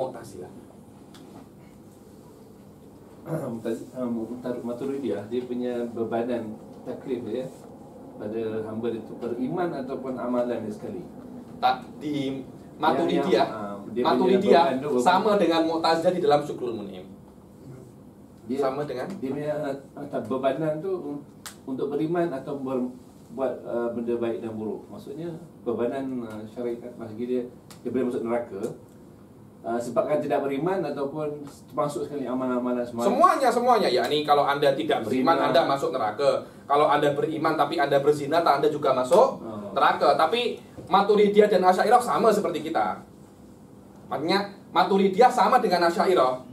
Mu'tazilah. Maturidiyah dia punya bebanan taklif ya pada hamba itu beriman ataupun amalan dia sekali. Tak di Maturidiyah sama dengan Mu'tazilah di dalam Syukrul Mun'im. Sama dengan dia punya bebanan tu untuk beriman atau buat benda baik dan buruk. Maksudnya bebanan syariat bagi dia boleh masuk neraka sebabkan tidak beriman ataupun masuk sekali amalan-amalan semuanya. Yakni kalau Anda tidak beriman Anda masuk neraka. Kalau Anda beriman tapi Anda berzina Anda juga masuk neraka. Tapi Maturidiyah dan Asy'ariyah sama seperti kita. Makanya Maturidiyah sama dengan Asy'ariyah.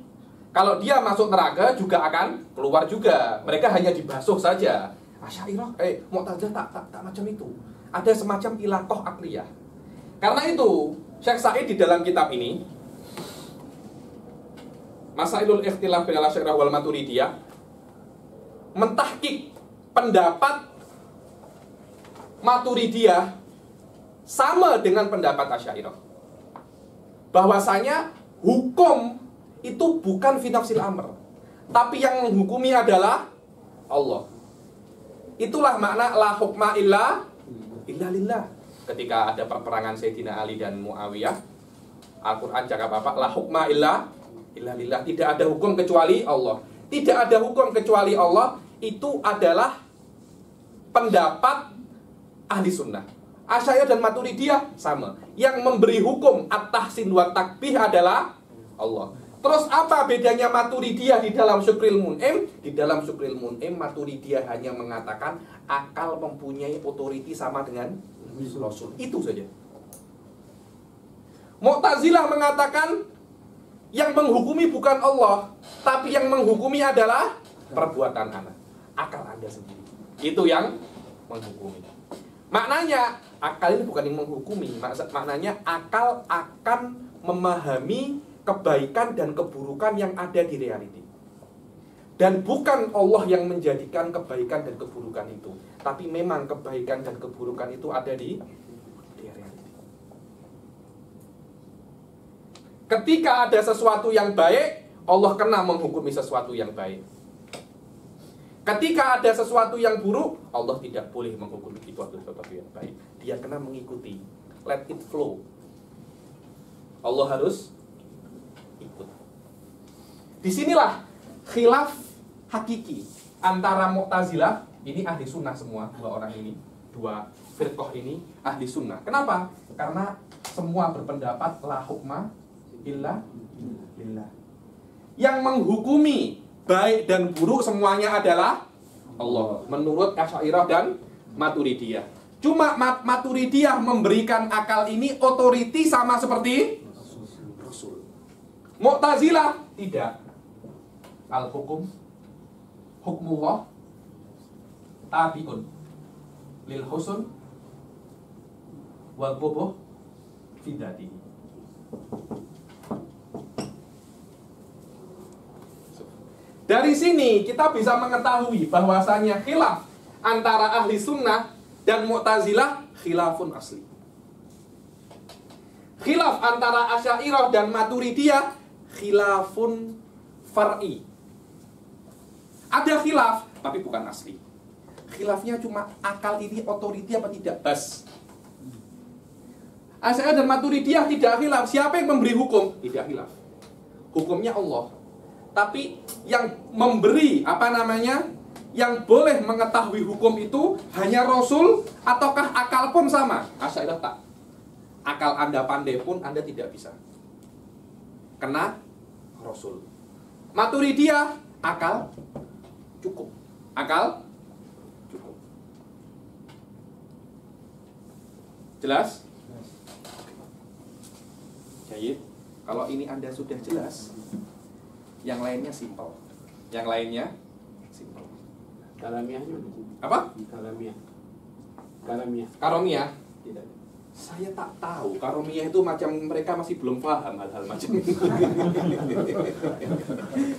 Kalau dia masuk neraka juga akan keluar juga. Mereka hanya dibasuh saja. Asy'ariyah, Mu'tazilah tak macam itu. Ada semacam ilaqah akliyah. Karena itu, Syekh Sa'id di dalam kitab ini, Masailul Ikhtilaf bainal Asy'ariyah wal Maturidiyah, mentahqiq pendapat Maturidiyah sama dengan pendapat Asy'ariyah. Bahwasanya hukum itu bukan fi nafsil amr, tapi yang menghukumi adalah Allah. Itulah makna la hukma illa lillah. Ketika ada perperangan Sayyidina Ali dan Muawiyah, Al-Qur'an cakap apa? La hukma illa lillah. Tidak ada hukum kecuali Allah. Tidak ada hukum kecuali Allah. Itu adalah pendapat ahli sunnah. Asy'ariyah dan Maturidiyah sama. Yang memberi hukum at-tahsin wa takbih adalah Allah. Terus apa bedanya Maturidiyah di dalam Syukrul Mun'im? Di dalam Syukrul Mun'im Maturidiyah hanya mengatakan akal mempunyai otoriti sama dengan Rasul. Itu saja. Mu'tazilah mengatakan yang menghukumi bukan Allah, tapi yang menghukumi adalah perbuatan anak. Akal Anda sendiri. Itu yang menghukumi. Maknanya akal ini bukan yang menghukumi. Maknanya akal akan memahami kebaikan dan keburukan yang ada di realiti. Dan bukan Allah yang menjadikan kebaikan dan keburukan itu, tapi memang kebaikan dan keburukan itu ada di realiti. Ketika ada sesuatu yang baik, Allah kena menghukumi sesuatu yang baik. Ketika ada sesuatu yang buruk, Allah tidak boleh menghukumi itu adalah sesuatu yang baik. Dia kena mengikuti. Let it flow. Allah harus ikut. Disinilah khilaf hakiki antara Mu'tazilah, ini ahli sunnah semua, dua orang ini, dua firqah ini ahli sunnah. Kenapa? Karena semua berpendapat la hukma illa lillah. Yang menghukumi baik dan buruk semuanya adalah Allah, menurut Asy'ariyah dan Maturidiyah. Cuma Maturidiyah memberikan akal ini otoriti sama seperti Rasul. Mu'tazilah tidak. Al-hukum hukmullah tabi'un lil husn wal qubuh fi dzatihi. Dari sini kita bisa mengetahui bahwasanya khilaf antara ahli sunnah dan Mu'tazilah khilafun asli. Khilaf antara Asy'ariyah dan Maturidiyah khilafun far'i. Ada khilaf, tapi bukan asli. Khilafnya cuma akal ini otoriti apa tidak? Bas. Asy'ariyah dan Maturidiyah tidak khilaf. Siapa yang memberi hukum? Tidak khilaf. Hukumnya Allah. Tapi yang memberi, yang boleh mengetahui hukum itu hanya Rasul, ataukah akal pun sama? Asy'ariyah tak. Akal Anda pandai pun Anda tidak bisa. Kena Rasul. Maturidiyah, akal cukup. Akal cukup. Jelas? Jayid. Kalau ini Anda sudah jelas, yang lainnya simpel. Yang lainnya simpel. Kalamiahnya Apa? Karomiyah. Tidak. Saya tak tahu. Karomiyah itu macam mereka masih belum paham hal-hal macam itu.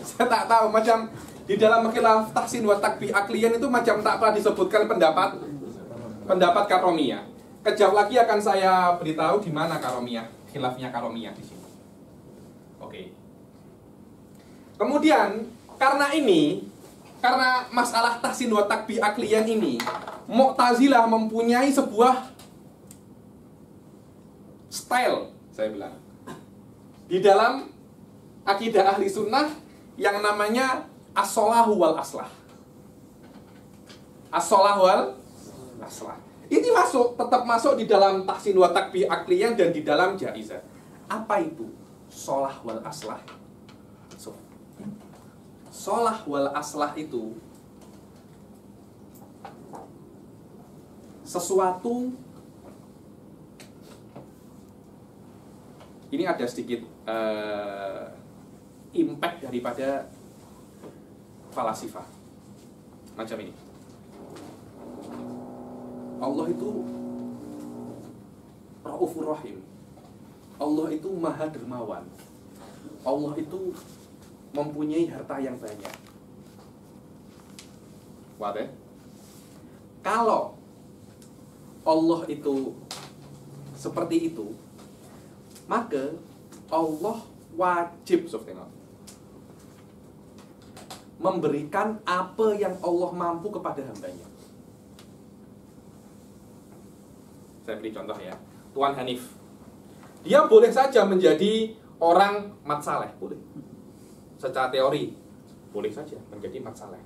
Saya tak tahu. Macam di dalam khilaf tahsin wa takbih akliyan itu macam tak pernah disebutkan pendapat karomiyah. Kejap lagi akan saya beritahu di mana karomiyah, khilafnya karomiyah di sini. Oke. oke. Kemudian karena masalah tahsin wa takbih akliyan ini, Mu'tazilah mempunyai sebuah style, saya bilang, di dalam akidah ahli sunnah yang namanya as-solahu wal aslah. As-solahu wal aslah. Ini tetap masuk di dalam tahsin wa takbih akliyan dan di dalam jaizah. Apa itu solah wal aslah? Solah wal aslah itu sesuatu, ini ada sedikit impact daripada falasifah macam ini. Allah itu Raufur Rahim. Allah itu Maha Dermawan. Allah itu mempunyai harta yang banyak. Wadah. Kalau Allah itu seperti itu, maka Allah wajib memberikan apa yang Allah mampu kepada hambanya. Saya beri contoh ya. Tuan Hanif, dia boleh saja menjadi orang mat saleh, boleh. Secara teori, boleh saja menjadi mat saleh.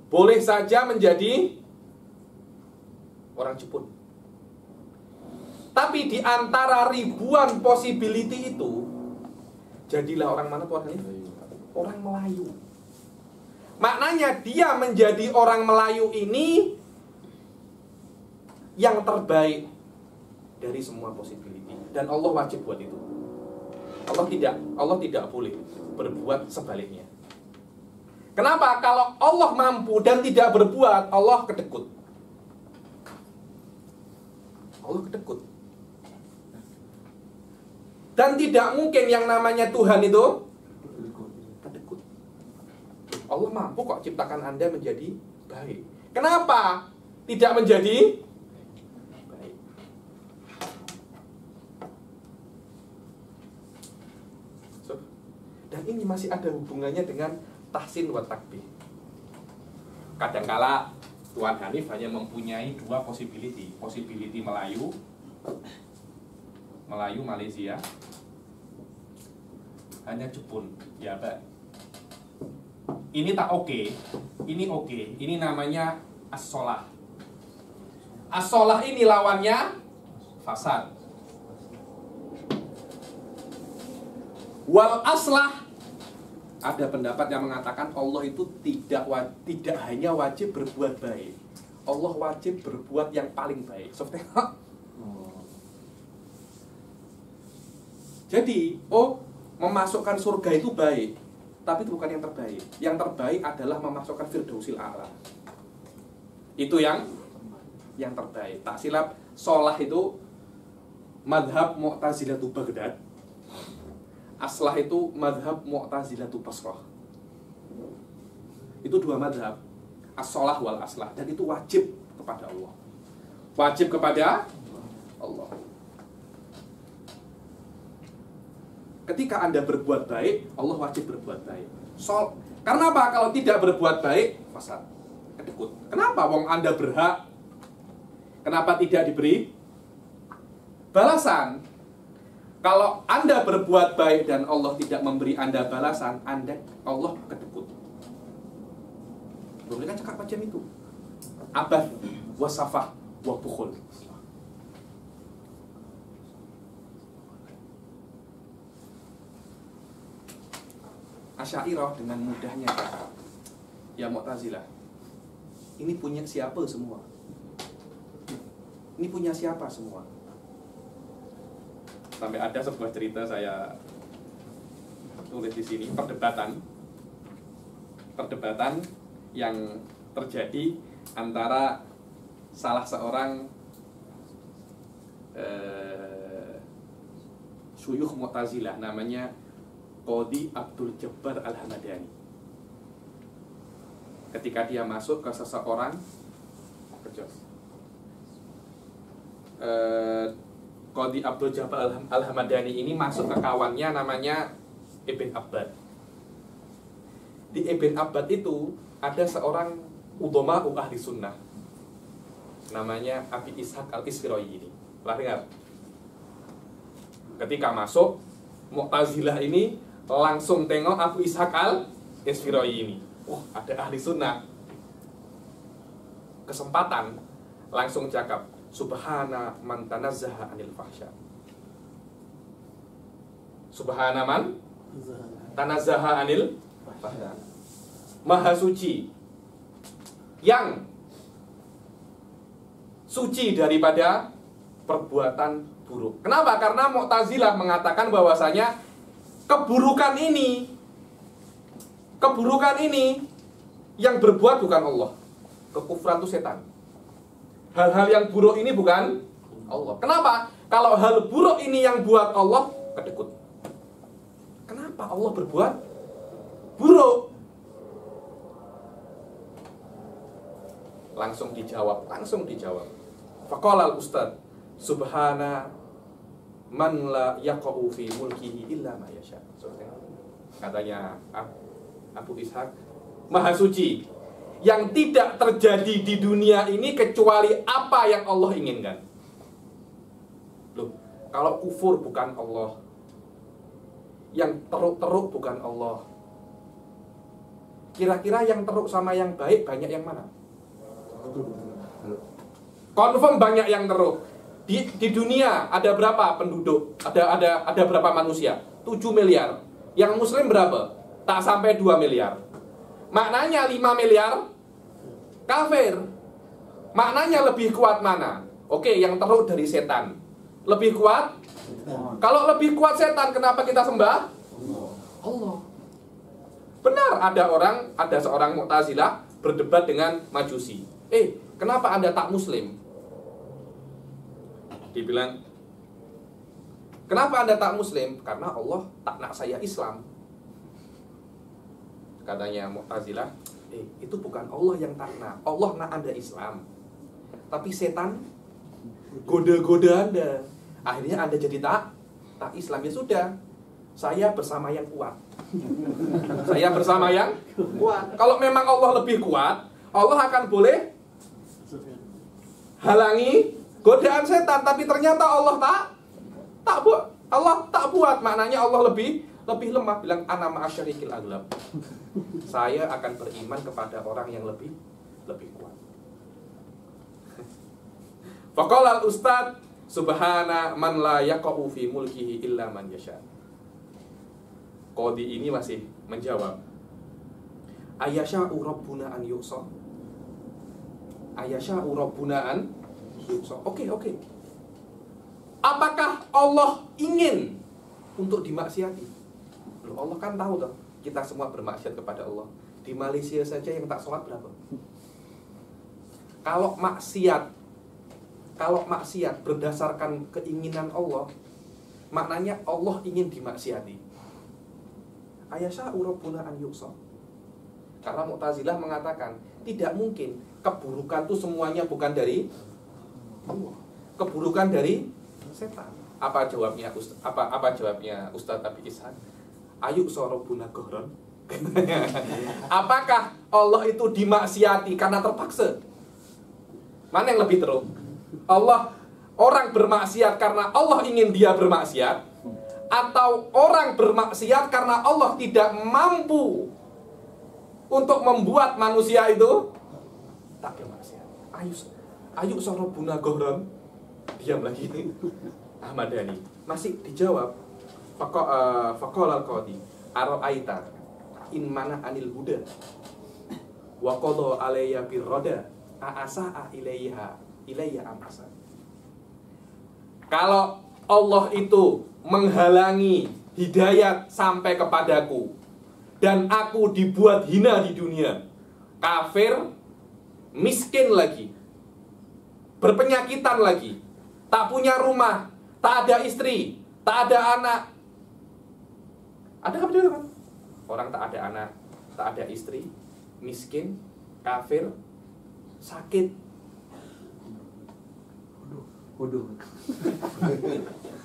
Boleh saja menjadi orang Jepun. Tapi di antara ribuan possibility itu, jadilah orang mana Tuan Hanif? Orang Melayu. Maknanya dia menjadi orang Melayu ini yang terbaik dari semua possibility, dan Allah wajib buat itu. Allah tidak boleh berbuat sebaliknya. Kenapa? Kalau Allah mampu dan tidak berbuat, Allah kedekut. Allah kedekut. Dan tidak mungkin yang namanya Tuhan itu kedekut. Allah mampu kok ciptakan Anda menjadi baik. Kenapa tidak menjadi baik? Dan ini masih ada hubungannya dengan tahsin wa takbih. Kadangkala Tuan Hanif hanya mempunyai dua possibility Melayu Malaysia, hanya Jepun, ya Pak. Ini tak oke, ini oke. Ini namanya as-solah. As-solah ini lawannya fasad. Wal aslah, ada pendapat yang mengatakan Allah itu tidak hanya wajib berbuat baik, Allah wajib berbuat yang paling baik. Jadi, memasukkan surga itu baik, tapi itu bukan yang terbaik. Yang terbaik adalah memasukkan Firdausil A'la. Itu yang terbaik. Tak silap, solah itu madhab Mu'tazilatu Baghdad. Aslah itu madhab Mu'tazilatu Basrah. Itu dua madhab, as-solah wal aslah. Dan itu wajib kepada Allah. Wajib kepada Allah. Ketika Anda berbuat baik, Allah wajib berbuat baik. Karena apa? Kalau tidak berbuat baik, fasad, kedekut. Kenapa? Wong Anda berhak. Kenapa tidak diberi balasan? Kalau Anda berbuat baik dan Allah tidak memberi Anda balasan, Allah kedekut. Boleh kan cakap macam itu? Abad, wasafah, wabukhul. Asy'ariyah dengan mudahnya cakap, ya Mu'tazilah, ini punya siapa semua? Ini punya siapa semua? Sampai ada sebuah cerita saya tulis di sini, perdebatan yang terjadi antara salah seorang syuyukh Mu'tazilah namanya Qadhi Abdul Jabbar Al-Hamadani. Ketika dia masuk ke seseorang Qadhi Abdul Jabbar Al-Hamadani ini masuk ke kawannya namanya Ibn Abbad. Di Ibn Abbad itu ada seorang udama ahli sunnah namanya Abi Ishaq Al-Isfirayi ini. Pernah dengar? Ketika masuk, Mu'tazilah ini langsung tengok Abu Ishaq Al-Isfirayi ini. Wah, ada ahli sunnah. Kesempatan langsung cakap, Subhana man tanazzaha anil fahsya. Subhana man tanazzaha anil fahsya. Maha suci yang suci daripada perbuatan buruk. Kenapa? Karena Mu'tazilah mengatakan bahwasanya keburukan ini yang berbuat bukan Allah. Kekufran itu setan. Hal-hal yang buruk ini bukan Allah. Kenapa? Kalau hal buruk ini yang buat Allah, kedekut. Kenapa Allah berbuat buruk? Langsung dijawab. Faqala al-ustad, Subhana man la yaqa'u fi mulkihi illa ma yasha. Katanya Abu Ishaq, Maha suci yang tidak terjadi di dunia ini kecuali apa yang Allah inginkan. Loh, kalau kufur bukan Allah, yang teruk-teruk bukan Allah, kira-kira yang teruk sama yang baik banyak yang mana? Confirm banyak yang teruk. Di dunia ada berapa penduduk? Ada berapa manusia? 7 miliar. Yang muslim berapa? Tak sampai 2 miliar. Maknanya 5 miliar kafir. Maknanya lebih kuat mana? Oke, yang teruk dari setan. Lebih kuat? Kalau lebih kuat setan, kenapa kita sembah? Allah. Benar, ada seorang Mu'tazilah berdebat dengan Majusi. Kenapa Anda tak muslim? Dibilang, kenapa Anda tak muslim? Karena Allah tak nak saya Islam. Katanya Mu'tazilah, itu bukan Allah yang tak nak. Allah nak Anda Islam. Tapi setan goda-goda Anda. Akhirnya Anda jadi tak Islam. Ya sudah, saya bersama yang kuat. Saya bersama yang kuat. Kalau memang Allah lebih kuat, Allah akan boleh halangi godaan setan. Tapi ternyata Allah tak buat. Maknanya Allah lebih lemah. Bilang ana ma'asyarikil aglab. Saya akan beriman kepada orang yang lebih kuat. Faqala al-ustad, Subhana man la yaqa'u fi mulkihi illa man yasha. Qadhi ini masih menjawab, Ayasya'u rabbuna an yu'sa. Ayasya'u rabbuna an yu'sa. Oke. Apakah Allah ingin untuk dimaksiati? Loh, Allah kan tahu toh, kita semua bermaksiat kepada Allah. Di Malaysia saja yang tak sholat berapa? Kalau maksiat berdasarkan keinginan Allah, maknanya Allah ingin dimaksiati. Ayasya'u rabbuna an yu'sa. Karena Mu'tazilah mengatakan tidak mungkin keburukan itu semuanya bukan dari Allah. Keburukan dari setan. Apa jawabnya Ustaz Abi Ishaq? Ayu sorobuna gohron. Apakah Allah itu dimaksiati karena terpaksa? Mana yang lebih teruk? Orang bermaksiat karena Allah ingin dia bermaksiat, atau orang bermaksiat karena Allah tidak mampu untuk membuat manusia itu tak bermaksiat. Ayu sorobuna gohron. Diam lagi Ahmad Dhani. Masih dijawab. Faqala al-qadhi ara'aita in mana anil huda wa qadha alayya birrada a'asa'a ilayya amasa. Kalau Allah itu menghalangi hidayat sampai kepadaku dan aku dibuat hina di dunia, kafir, miskin lagi, berpenyakitan lagi, tak punya rumah, tak ada istri, tak ada anak. Ada apa kan? Orang tak ada anak, tak ada istri, miskin, kafir, sakit.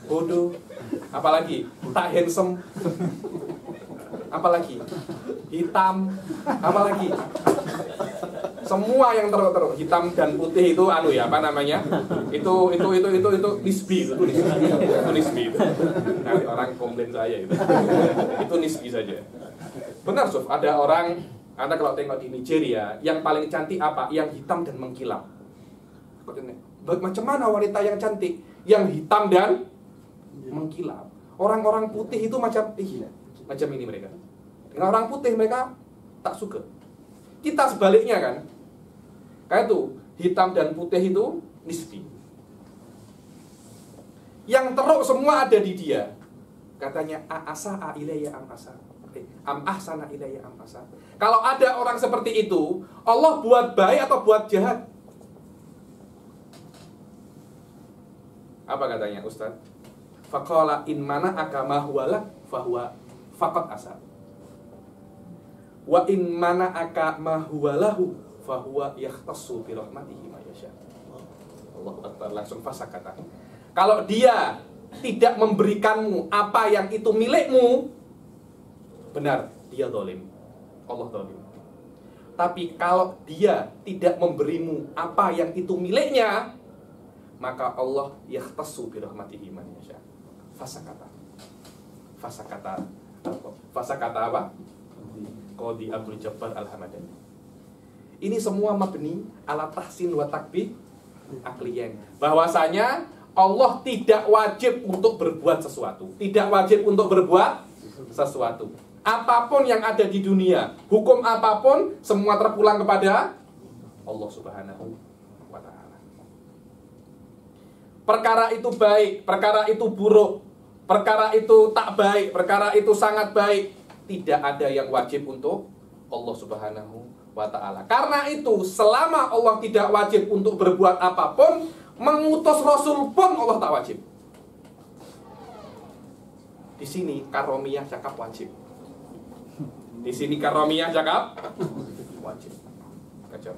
bodoh, apalagi tak handsome, apalagi hitam, apalagi semua yang terus hitam dan putih itu itu nisbi itu nisbi itu. Nanti orang komplain saya itu nisbi saja. Benar Sof, ada orang, Anda kalau tengok di Nigeria yang paling cantik apa? Yang hitam dan mengkilap. Macam mana wanita yang cantik? Yang hitam dan mengkilap. Orang-orang putih itu macam ini mereka. Dengan orang putih mereka tak suka. Kita sebaliknya kan. Kayak itu, hitam dan putih itu nisbi. Yang teruk semua ada di dia. Katanya a'asa ilayya am asa. Am ahsana ilayya am asa. Kalau ada orang seperti itu, Allah buat baik atau buat jahat? Apa katanya Ustaz? Faqala in mana akama huwala fahuwa faqat asa. Wa in mana akama huwalahu fahuwa yakhtassu bi rahmatihi ma yasha. Allahu Akbar, langsung fasakata. Kalau dia tidak memberikanmu apa yang itu milikmu, benar, dia zalim. Allah zalim. Tapi kalau dia tidak memberimu apa yang itu miliknya, maka Allah yakhtassu bi rahmatihi man yasha. Fasakata apa? Qadi Abdul Jabbar Al-Hamadani. Ini semua mabni ala tahsin wa takbih akliyan. Bahwasanya Allah tidak wajib untuk berbuat sesuatu. Tidak wajib untuk berbuat sesuatu. Apapun yang ada di dunia, hukum apapun, semua terpulang kepada Allah Subhanahu wa ta'ala. Perkara itu baik, perkara itu buruk, perkara itu tak baik, perkara itu sangat baik, tidak ada yang wajib untuk Allah Subhanahu wa ta'ala. Karena itu, selama Allah tidak wajib untuk berbuat apapun, mengutus Rasul pun Allah tak wajib. Di sini karomiyah cakap wajib. Di sini karomiyah cakap wajib. Kacau.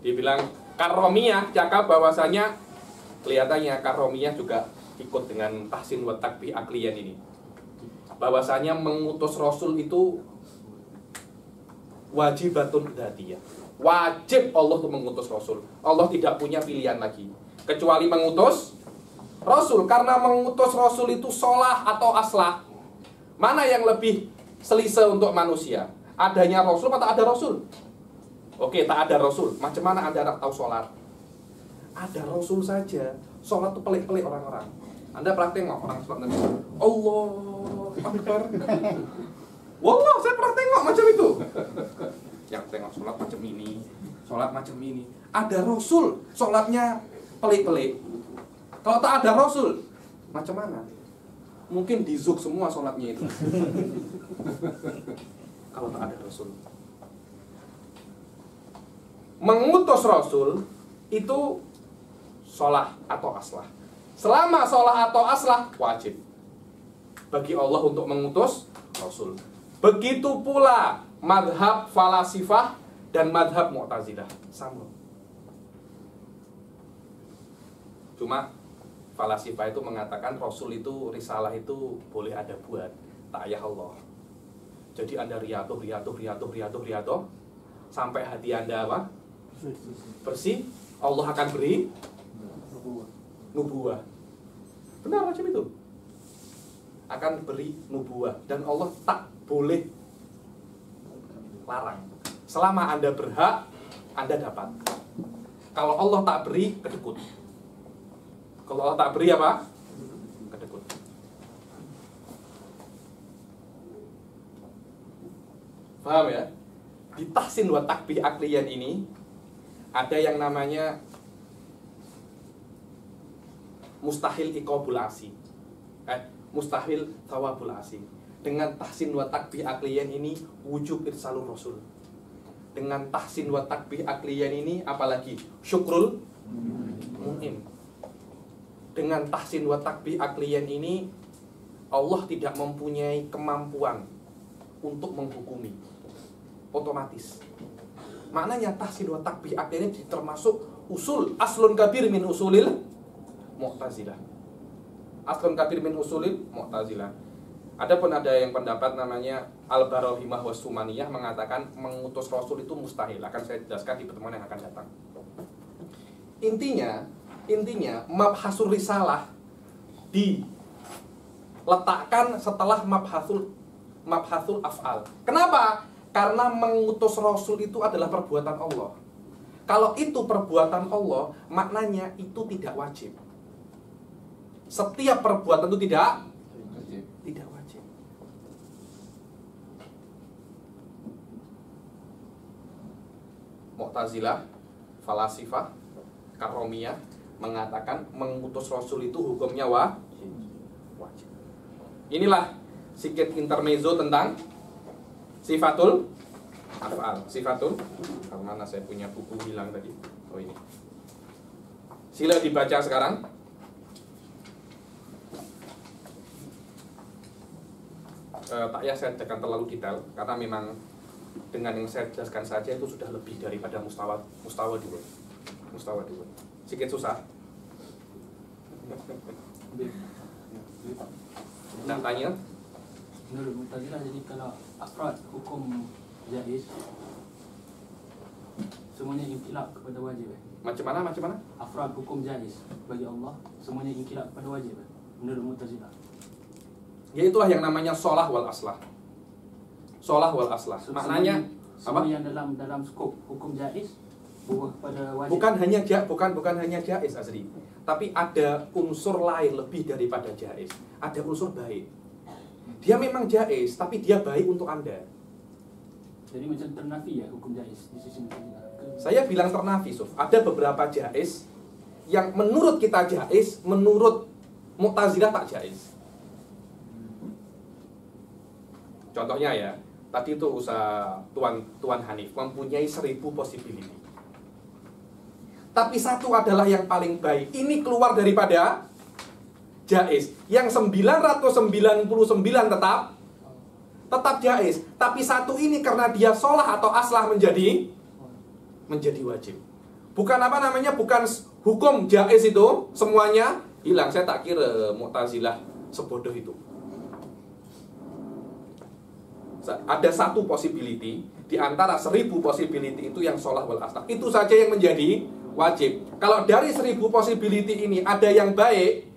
Dibilang karomiyah cakap bahwasanya kelihatannya karomiyah juga ikut dengan tahsin wa takbih akliyan ini. Bahwasanya mengutus Rasul itu wajibatun dzatiyah. Wajib Allah untuk mengutus Rasul. Allah tidak punya pilihan lagi kecuali mengutus Rasul. Karena mengutus Rasul itu sholah atau aslah. Mana yang lebih selisih untuk manusia? Adanya Rasul atau ada Rasul? Oke, tak ada Rasul. Macam mana Anda tahu sholat? Ada Rasul saja. Sholat itu pelik-pelik orang-orang. Anda pernah tengok orang sholat Nabi? Allah Akbar. Wallah, saya pernah tengok macam itu. Yang tengok sholat macam ini, sholat macam ini. Ada Rasul, sholatnya pelik-pelik. Kalau tak ada Rasul, macam mana? Mungkin dizuk semua sholatnya itu. Kalau tak ada Rasul. Mengutus Rasul itu sholah atau aslah. Selama sholah atau aslah, wajib bagi Allah untuk mengutus Rasul. Begitu pula madhab falasifah dan madhab mu'tazilah. Sama. Cuma falasifah itu mengatakan Rasul itu, risalah itu boleh ada buat tak ayah Allah. Jadi Anda riyatuh sampai hati Anda apa? Bersih. Allah akan beri nubuah. Benar macam itu. Akan beri nubuah. Dan Allah tak boleh larang. Selama Anda berhak, Anda dapat. Kalau Allah tak beri, kedekut. Kalau Allah tak beri apa? Kedekut. Paham ya? Di tahsin wa takbih akliyan ini ada yang namanya mustahil iqabul asi. Mustahil thawabul asi. Dengan tahsin wa takbih akliyan ini wujub irsalur rasul. Dengan tahsin wa takbih akliyan ini apalagi syukrul mun'im. Dengan tahsin wa takbih akliyan ini Allah tidak mempunyai kemampuan untuk menghukumi. Otomatis. Maknanya tahsin wa takbih akhirnya termasuk usul aslun kabir min usulil Mu'tazilah. Aslun kabir min usulil Mu'tazilah. Adapun ada yang pendapat namanya Al-Barahimah was-Sumaniyah mengatakan mengutus Rasul itu mustahil. Akan saya jelaskan di pertemuan yang akan datang. Intinya mabhasul risalah diletakkan setelah mabhasul af'al. Kenapa? Karena mengutus Rasul itu adalah perbuatan Allah. Kalau itu perbuatan Allah, maknanya itu tidak wajib. Setiap perbuatan itu tidak wajib. Mu'tazilah, falasifah, karomiyah mengatakan mengutus Rasul itu hukumnya wajib. Inilah sedikit intermezzo tentang sifatul af'al. Sifatul, mana saya punya buku hilang tadi? Oh ini. Sila dibaca sekarang. Tak ya saya jelaskan terlalu detail karena memang dengan yang saya jelaskan saja itu sudah lebih daripada mustawa dua. Sedikit susah. Nah, tanya. Menurut Mu'tazilah, jadi kalau afrad hukum jaiz, semuanya inkilab kepada wajib. Macam mana? Afrad hukum jaiz bagi Allah, semuanya inkilab kepada wajib. Menurut Mu'tazilah. Ya itulah yang namanya sholah wal aslah. Sholah wal aslah. Maknanya semua apa? yang dalam skop hukum jaiz buah pada wajib. Bukan hanya jaiz Azri, tapi ada unsur lain lebih daripada jaiz. Ada unsur baik. Dia memang jaiz, tapi dia baik untuk Anda. Jadi macam ternafi ya hukum jaiz di sisi Mu'tazilah. Saya bilang ternafi, Suf. Ada beberapa jaiz yang menurut kita jaiz, menurut Mu'tazilah tak jaiz. Contohnya ya, tadi itu usaha Tuan Hanif mempunyai 1000 possibility. Tapi satu adalah yang paling baik. Ini keluar daripada jaiz. Yang 999 tetap jaiz. Tapi satu ini karena dia sholah atau aslah menjadi wajib. Bukan bukan hukum jaiz itu semuanya hilang. Saya tak kira Mu'tazilah sebodoh itu. Ada satu possibility di antara 1000 possibility itu yang sholah wal aslah. Itu saja yang menjadi wajib. Kalau dari 1000 possibility ini ada yang baik,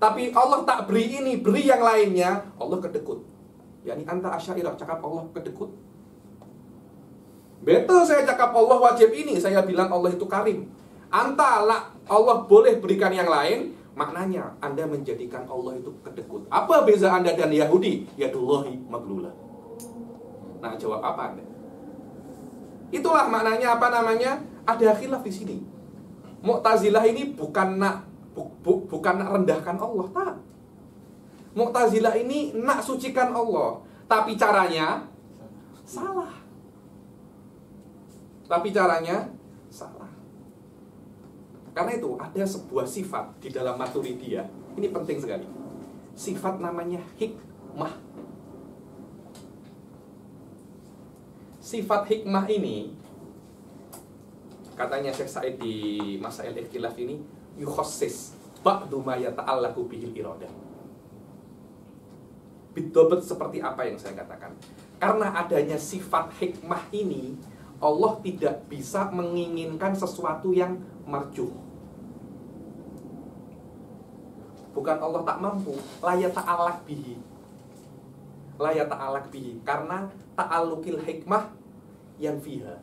tapi Allah tak beri ini, beri yang lainnya, Allah kedekut. Yani anta asy'ariyah cakap Allah kedekut. Betul saya cakap Allah wajib ini, saya bilang Allah itu karim. Anta lah Allah boleh berikan yang lain, maknanya Anda menjadikan Allah itu kedekut. Apa beza Anda dan Yahudi? Yadullahi maglulah. Nah, jawab apa Anda? Itulah maknanya ada khilaf di sini. Mu'tazilah ini bukan nak rendahkan Allah, tak. Mu'tazilah ini nak sucikan Allah, tapi caranya salah. Karena itu ada sebuah sifat di dalam Maturidiyah. Ini penting sekali. Sifat namanya hikmah. Sifat hikmah ini katanya Syekh Said di Masail Ikhtilaf ini yukhassis ba'du ma yata'allaqu bihil iradah. Bidobet seperti apa yang saya katakan. Karena adanya sifat hikmah ini, Allah tidak bisa menginginkan sesuatu yang marjuh. Bukan Allah tak mampu, la yata'allaq bihi. La yata'allaq bihi, karena ta'alluqil hikmah yang fiha.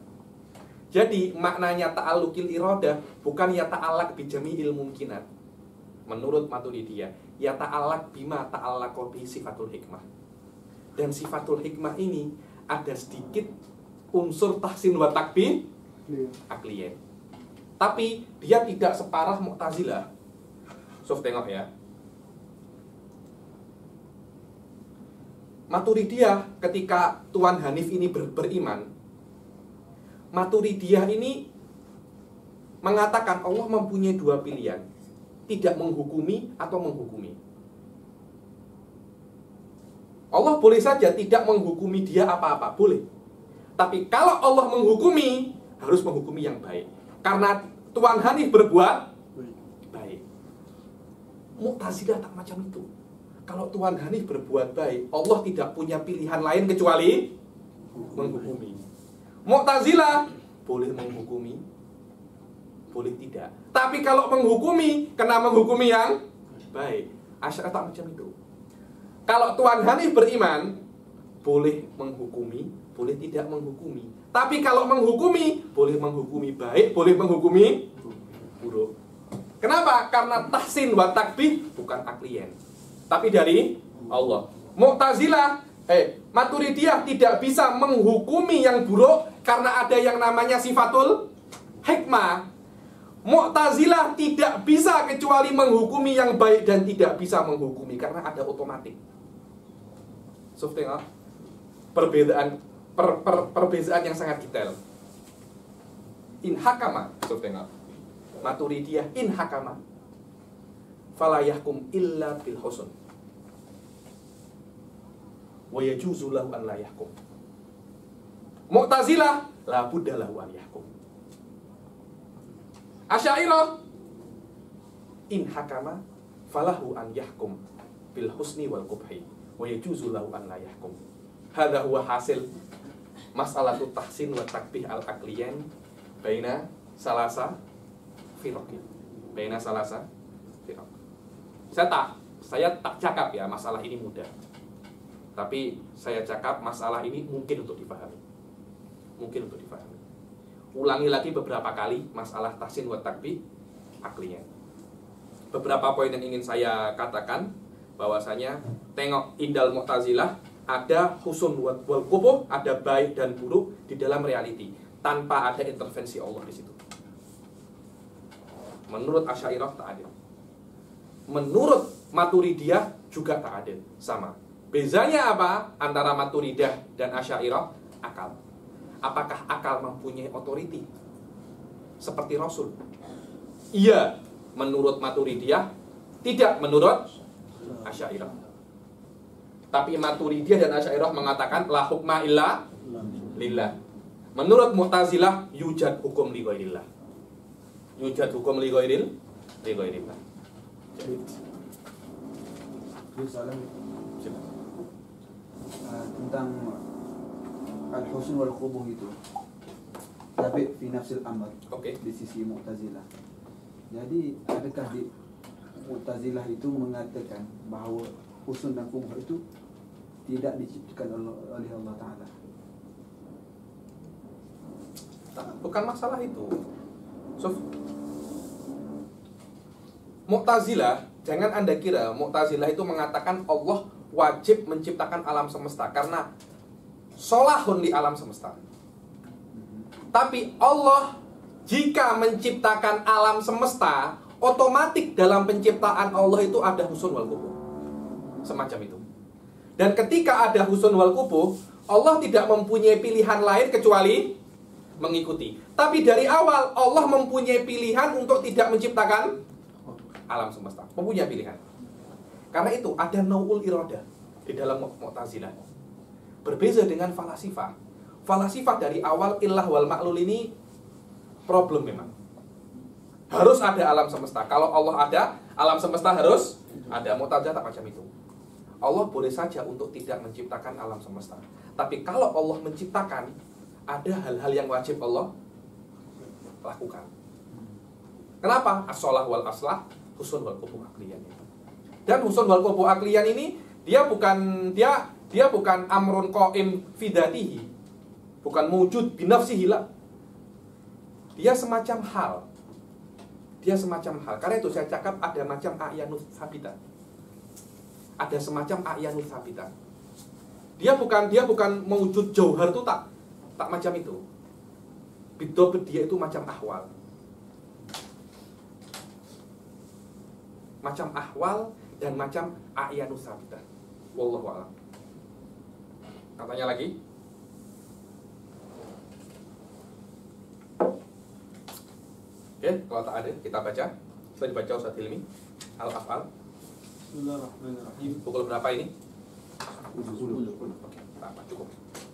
Jadi maknanya ta'alluqil iradah bukan ya ta'allaq bi jami'il mumkinat. Menurut Maturidiyah, ya ta'allaq bima ta'allaqa bi sifatul hikmah. Dan sifatul hikmah ini ada sedikit unsur tahsin wa takbih akliyah. Tapi dia tidak separah Mu'tazilah. Sof tengok ya. Maturidiyah ketika Tuan Hanif ini beriman, Maturidiyah ini mengatakan Allah mempunyai dua pilihan, tidak menghukumi atau menghukumi. Allah boleh saja tidak menghukumi dia apa-apa, boleh. Tapi kalau Allah menghukumi, harus menghukumi yang baik. Karena Tuan Hanif berbuat baik. Mu'tazilah tak macam itu. Kalau Tuan Hanif berbuat baik, Allah tidak punya pilihan lain kecuali menghukumi. Mu'tazilah boleh menghukumi, boleh tidak. Tapi kalau menghukumi, kena menghukumi yang baik. Asy'ariyah tak macam itu. Kalau Tuan Hanif beriman, boleh menghukumi, boleh tidak menghukumi. Tapi kalau menghukumi, boleh menghukumi baik, boleh menghukumi buruk. Kenapa? Karena tahsin wa takbih bukan aklian, tapi dari Allah. Mu'tazilah, Maturidiyah tidak bisa menghukumi yang buruk karena ada yang namanya sifatul hikmah. Mu'tazilah tidak bisa kecuali menghukumi yang baik dan tidak bisa menghukumi karena ada otomatik. So, tengok perbedaan yang sangat detail. In hakama, so, tengok Maturidiyah in hakama fala yahkum illa bil husn wa yajuzu lahu an la yahkum. Mu'tazilah la budda lahu an yahkum. Asy'ariyah in hakama falahu an yahkum bil husni wal qubhi wa yajuzu lahu an la yahkum. Hadha huwa hasil mas'alatu tahsin wa takbih al aqliyan baina salasa firaqin. Baina salasa firaq. Saya tak cakap ya masalah ini mudah. Tapi saya cakap masalah ini mungkin untuk dipahami. Mungkin untuk dipahami. Ulangi lagi beberapa kali masalah tahsin wa takbih aqliyan. Beberapa poin yang ingin saya katakan bahwasanya tengok indal Mu'tazilah ada husun wal qubuh, ada baik dan buruk di dalam reality tanpa ada intervensi Allah di situ. Menurut Asy'ariyah tak adil. Menurut Maturidiyah juga tak adil, sama. Bezanya apa antara Maturidiyah dan Asy'ariyah? Akal. Apakah akal mempunyai otoriti seperti Rasul? Iya, menurut Maturidiyah. Tidak menurut Asy'ariyah. Tapi Maturidiyah dan Asy'ariyah mengatakan la hukma illa lillah. Menurut Mu'tazilah yujad hukum li ghairillah. Yujad hukum li ghairillah. Tentang al-husn wal qubuh itu. Tapi fi nafsil amr. Oke. Di sisi Mu'tazilah. Jadi adakah di Mu'tazilah itu mengatakan bahawa husn dan qubuh itu tidak diciptakan oleh Allah Ta'ala? Bukan masalah itu. So, Mu'tazilah, jangan Anda kira Mu'tazilah itu mengatakan Allah wajib menciptakan alam semesta karena solahun di alam semesta. Tapi Allah jika menciptakan alam semesta, otomatis dalam penciptaan Allah itu ada husun wal qubuh. Semacam itu. Dan ketika ada husun wal qubuh, Allah tidak mempunyai pilihan lain kecuali mengikuti. Tapi dari awal Allah mempunyai pilihan untuk tidak menciptakan alam semesta. Mempunyai pilihan. Karena itu ada nau'ul iradah di dalam Mu'tazilah. Berbeza dengan falasifah. Falasifah dari awal illah wal ma'lul ini problem memang. Harus ada alam semesta. Kalau Allah ada, alam semesta harus ada. Mu'tazilah tak macam itu. Allah boleh saja untuk tidak menciptakan alam semesta. Tapi kalau Allah menciptakan, ada hal-hal yang wajib Allah lakukan. Kenapa? As-sholah wal aslah, husun wal qubuh aqliyan. Dan husun wal qubuh aqliyan ini dia bukan amrun qaim fi dzatihi. Bukan wujud bi nafsihi la. Dia semacam hal. Dia semacam hal. Karena itu saya cakap ada macam a'yanus sabita. Ada semacam a'yanus sabita. Dia bukan mewujud jauhar itu tak macam itu. Bidobet dia itu macam ahwal. Macam ahwal dan macam a'yanus sabita. Wallahu a'lam. Katanya lagi. Oke, kalau tak ada kita baca. Sudah dibaca Ustaz Hilmi Al-Af'al. Bismillahirrahmanirrahim. Pukul berapa ini? Oke, apa cukup.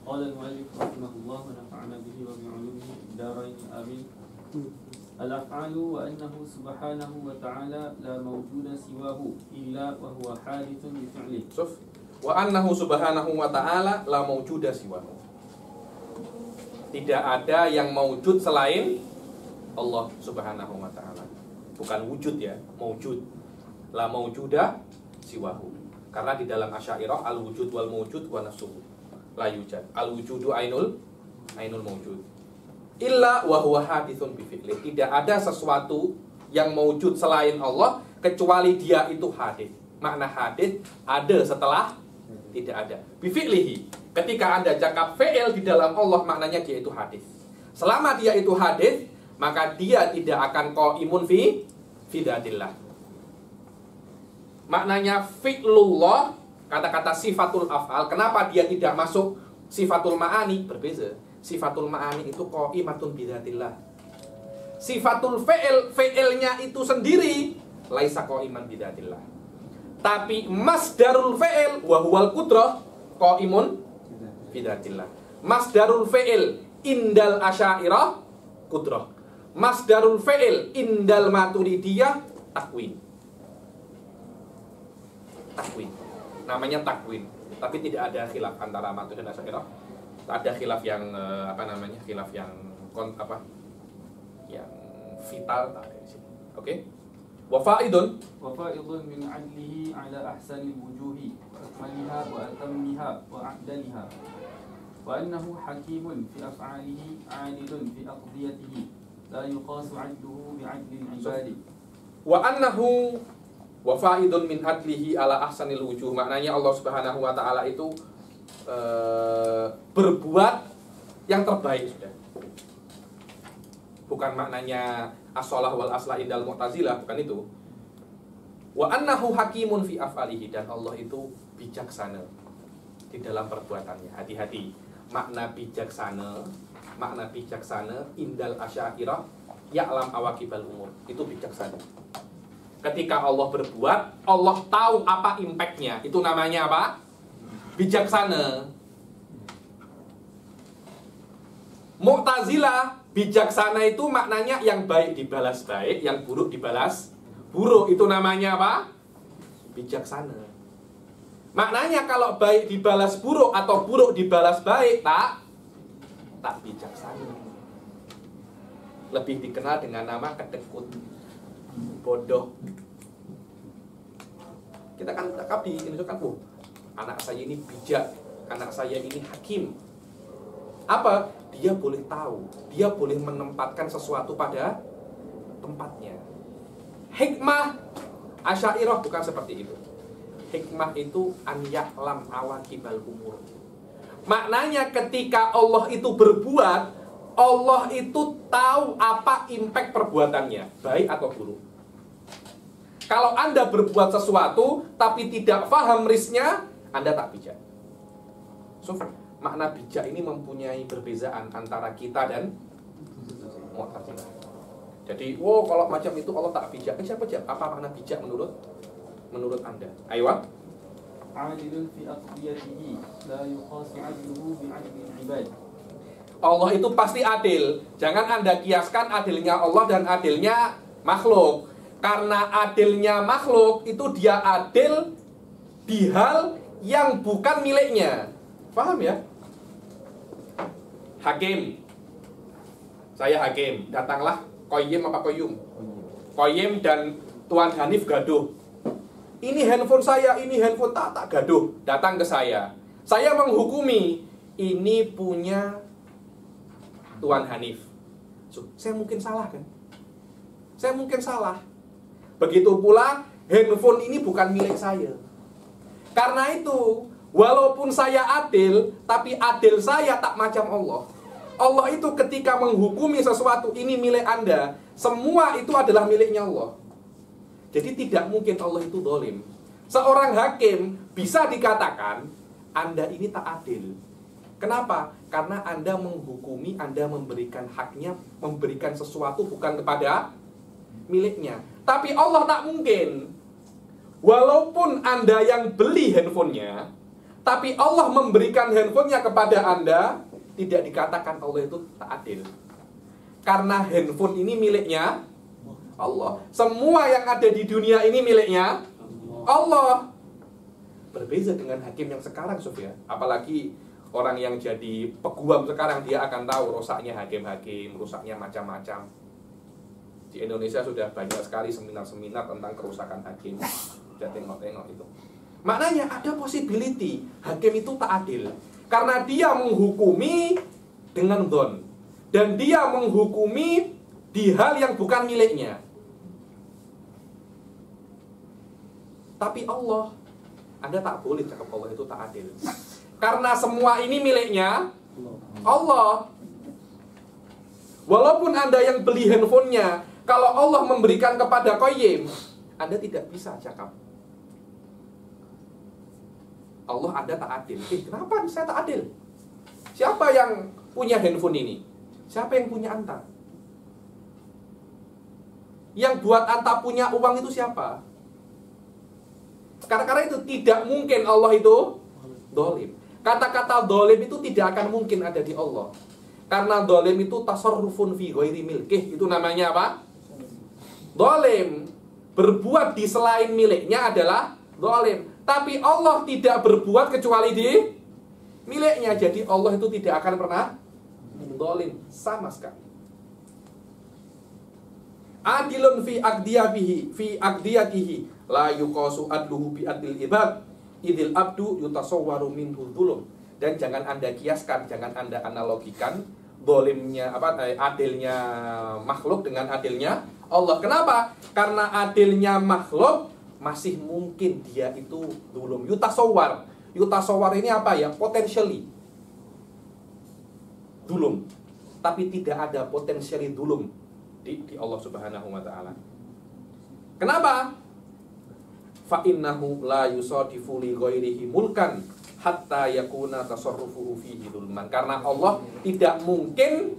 قال المؤلف رحمه الله ونفعنا به وبعلومه في الدارين آمين. الأفعال وأنه سبحانه وتعالى لا موجود سواه إلا وهو حادث بفعله. Suf. Wa annahu subhanahu wa ta'ala la mawjuda siwahu. Tidak ada yang mawjud selain Allah subhanahu wa ta'ala. Bukan wujud ya, mawjud. La mawjuda siwahu. Karena di dalam Asy'ariyah al-wujud wal mawjud wa nafsuhu la yujad. Al-wujudu ainul mawjud. Illa wa huwa hadithun bi fi'li. Tidak ada sesuatu yang mawjud selain Allah kecuali dia itu hadits. Makna hadits ada setelah tidak ada. Bi fi'lihi. Ketika Anda cakap fi'il di dalam Allah, maknanya dia itu hadits. Selama dia itu hadits, maka dia tidak akan qaimun fi datillah. Maknanya fi'lullah, kata-kata sifatul af'al. Kenapa dia tidak masuk sifatul ma'ani? Berbeza. Sifatul ma'ani itu qaimatun bi datillah. Sifatul fi'ilnya itu sendiri laisa qaiman bi datillah. Tapi masdarul fi'il wa huwal qudrah qaimun bi datillah. Masdarul fi'il indal asy'ariyah qudrah. Masdarul fi'il indal maturidiyah takwin. Takwin. Namanya takwin. Tapi tidak ada khilaf antara Maturidiyah dan Asy'ariyah. Ada khilaf yang khilaf yang yang vital ada di sini. Oke? Wa faidun min 'adlihi 'ala ahsanil wujuhi wa akmaliha wa atammiha wa a'daliha. Wa annahu hakimun fi af'alihi 'adilun fi aqdiyatihi. La yuqasu 'adluhu bi 'adlil 'ibadi. Wa annahu wa faidun min adlihi ala ahsanil wujuh. Maknanya Allah Subhanahu wa taala itu berbuat yang terbaik sudah. Bukan maknanya as-shalah wal aslah indal mu'tazilah, bukan itu. Wa annahu hakimun fi af'alihi, dan Allah itu bijaksana di dalam perbuatannya. Hati-hati. Makna bijaksana indal asy'ariyah ya'lam awaqibal umur. Itu bijaksana. Ketika Allah berbuat, Allah tahu apa impact-nya. Itu namanya apa? Bijaksana. Mu'tazilah, bijaksana itu maknanya yang baik dibalas baik, yang buruk dibalas buruk. Itu namanya apa? Bijaksana. Maknanya kalau baik dibalas buruk atau buruk dibalas baik, tak bijaksana. Lebih dikenal dengan nama kedekut, bodoh. Kita kan cakap di Indonesia kan, anak saya ini bijak, anak saya ini hakim. Apa? Dia boleh tahu, dia boleh menempatkan sesuatu pada tempatnya. Hikmah Asy'ariyah bukan seperti itu. Hikmah itu an ya'lam awaqibal umur. Maknanya ketika Allah itu berbuat, Allah itu tahu apa impact perbuatannya, baik atau buruk. Kalau Anda berbuat sesuatu tapi tidak paham risknya, Anda tak bijak. So, makna bijak ini mempunyai perbezaan antara kita dan Mu'tazilah. Jadi, kalau macam itu Allah tak bijak. Siapa bijak? Apa makna bijak menurut Anda? Ayo. Adilun fi aqdiyatihi la yuqasu 'adluhu bi 'adlil 'ibad. Allah itu pasti adil. Jangan Anda kiaskan adilnya Allah dan adilnya makhluk. Karena adilnya makhluk itu dia adil di hal yang bukan miliknya. Paham ya? Hakim. Saya hakim. Datanglah Qayyim apa Qayyum? Qayyim dan Tuan Hanif gaduh. Ini handphone saya, ini handphone tak gaduh. Datang ke saya. Saya menghukumi ini punya Tuan Hanif. Saya mungkin salah kan? Saya mungkin salah. Begitu pula handphone ini bukan milik saya. Karena itu, walaupun saya adil, tapi adil saya tak macam Allah. Allah itu ketika menghukumi sesuatu ini milik Anda, semua itu adalah miliknya Allah. Jadi tidak mungkin Allah itu zalim. Seorang hakim bisa dikatakan Anda ini tak adil. Kenapa? Karena Anda menghukumi, Anda memberikan haknya, memberikan sesuatu bukan kepada miliknya. Tapi Allah tak mungkin. Walaupun Anda yang beli handphonenya, Tapi Allah memberikan handphonenya kepada Anda, tidak dikatakan Allah itu tak adil. Karena handphone ini miliknya Allah. Semua yang ada di dunia ini miliknya Allah. Berbeza dengan hakim yang sekarang, Sofia. Apalagi orang yang jadi peguam sekarang, dia akan tahu rusaknya hakim-hakim, rusaknya macam-macam. Di Indonesia sudah banyak sekali seminar-seminar tentang kerusakan hakim. Sudah tengok-tengok itu. Maknanya ada possibility hakim itu tak adil. Karena dia menghukumi dengan dhon. Dan dia menghukumi di hal yang bukan miliknya. Tapi Allah, Anda tak boleh cakap Allah itu tak adil. Karena semua ini miliknya Allah. Walaupun Anda yang beli handphonenya, kalau Allah memberikan kepada Qayyim, Anda tidak bisa cakap Allah Anda tak adil. Kenapa saya tak adil? Siapa yang punya handphone ini? Siapa yang punya Anta? Yang buat Anta punya uang itu siapa? Karena itu tidak mungkin Allah itu dolim. Kata-kata dolim itu tidak akan mungkin ada di Allah. Karena dolim itu tasarrufun fi ghairi milkih. Itu namanya apa? Dolim. Berbuat di selain miliknya adalah dolim. Tapi Allah tidak berbuat kecuali di miliknya. Jadi Allah itu tidak akan pernah dolim sama sekali. Adilun fi aqdiyatihi la yuqasu adluhu bi adil ibad idil abdu yutasawwaru minhu dzulum. Dan jangan Anda kiaskan, jangan Anda analogikan dolimnya adilnya makhluk dengan adilnya Allah. Kenapa? Karena adilnya makhluk masih mungkin dia itu dzulum. Yutasawwar ini apa ya? Potentially dzulum. Tapi tidak ada potentially dzulum di Allah Subhanahu wa taala. Kenapa? Fa innahu la yusadifu li ghairihi mulkan hatta yakuna tasarrufuhu fihi dzulman. Karena Allah tidak mungkin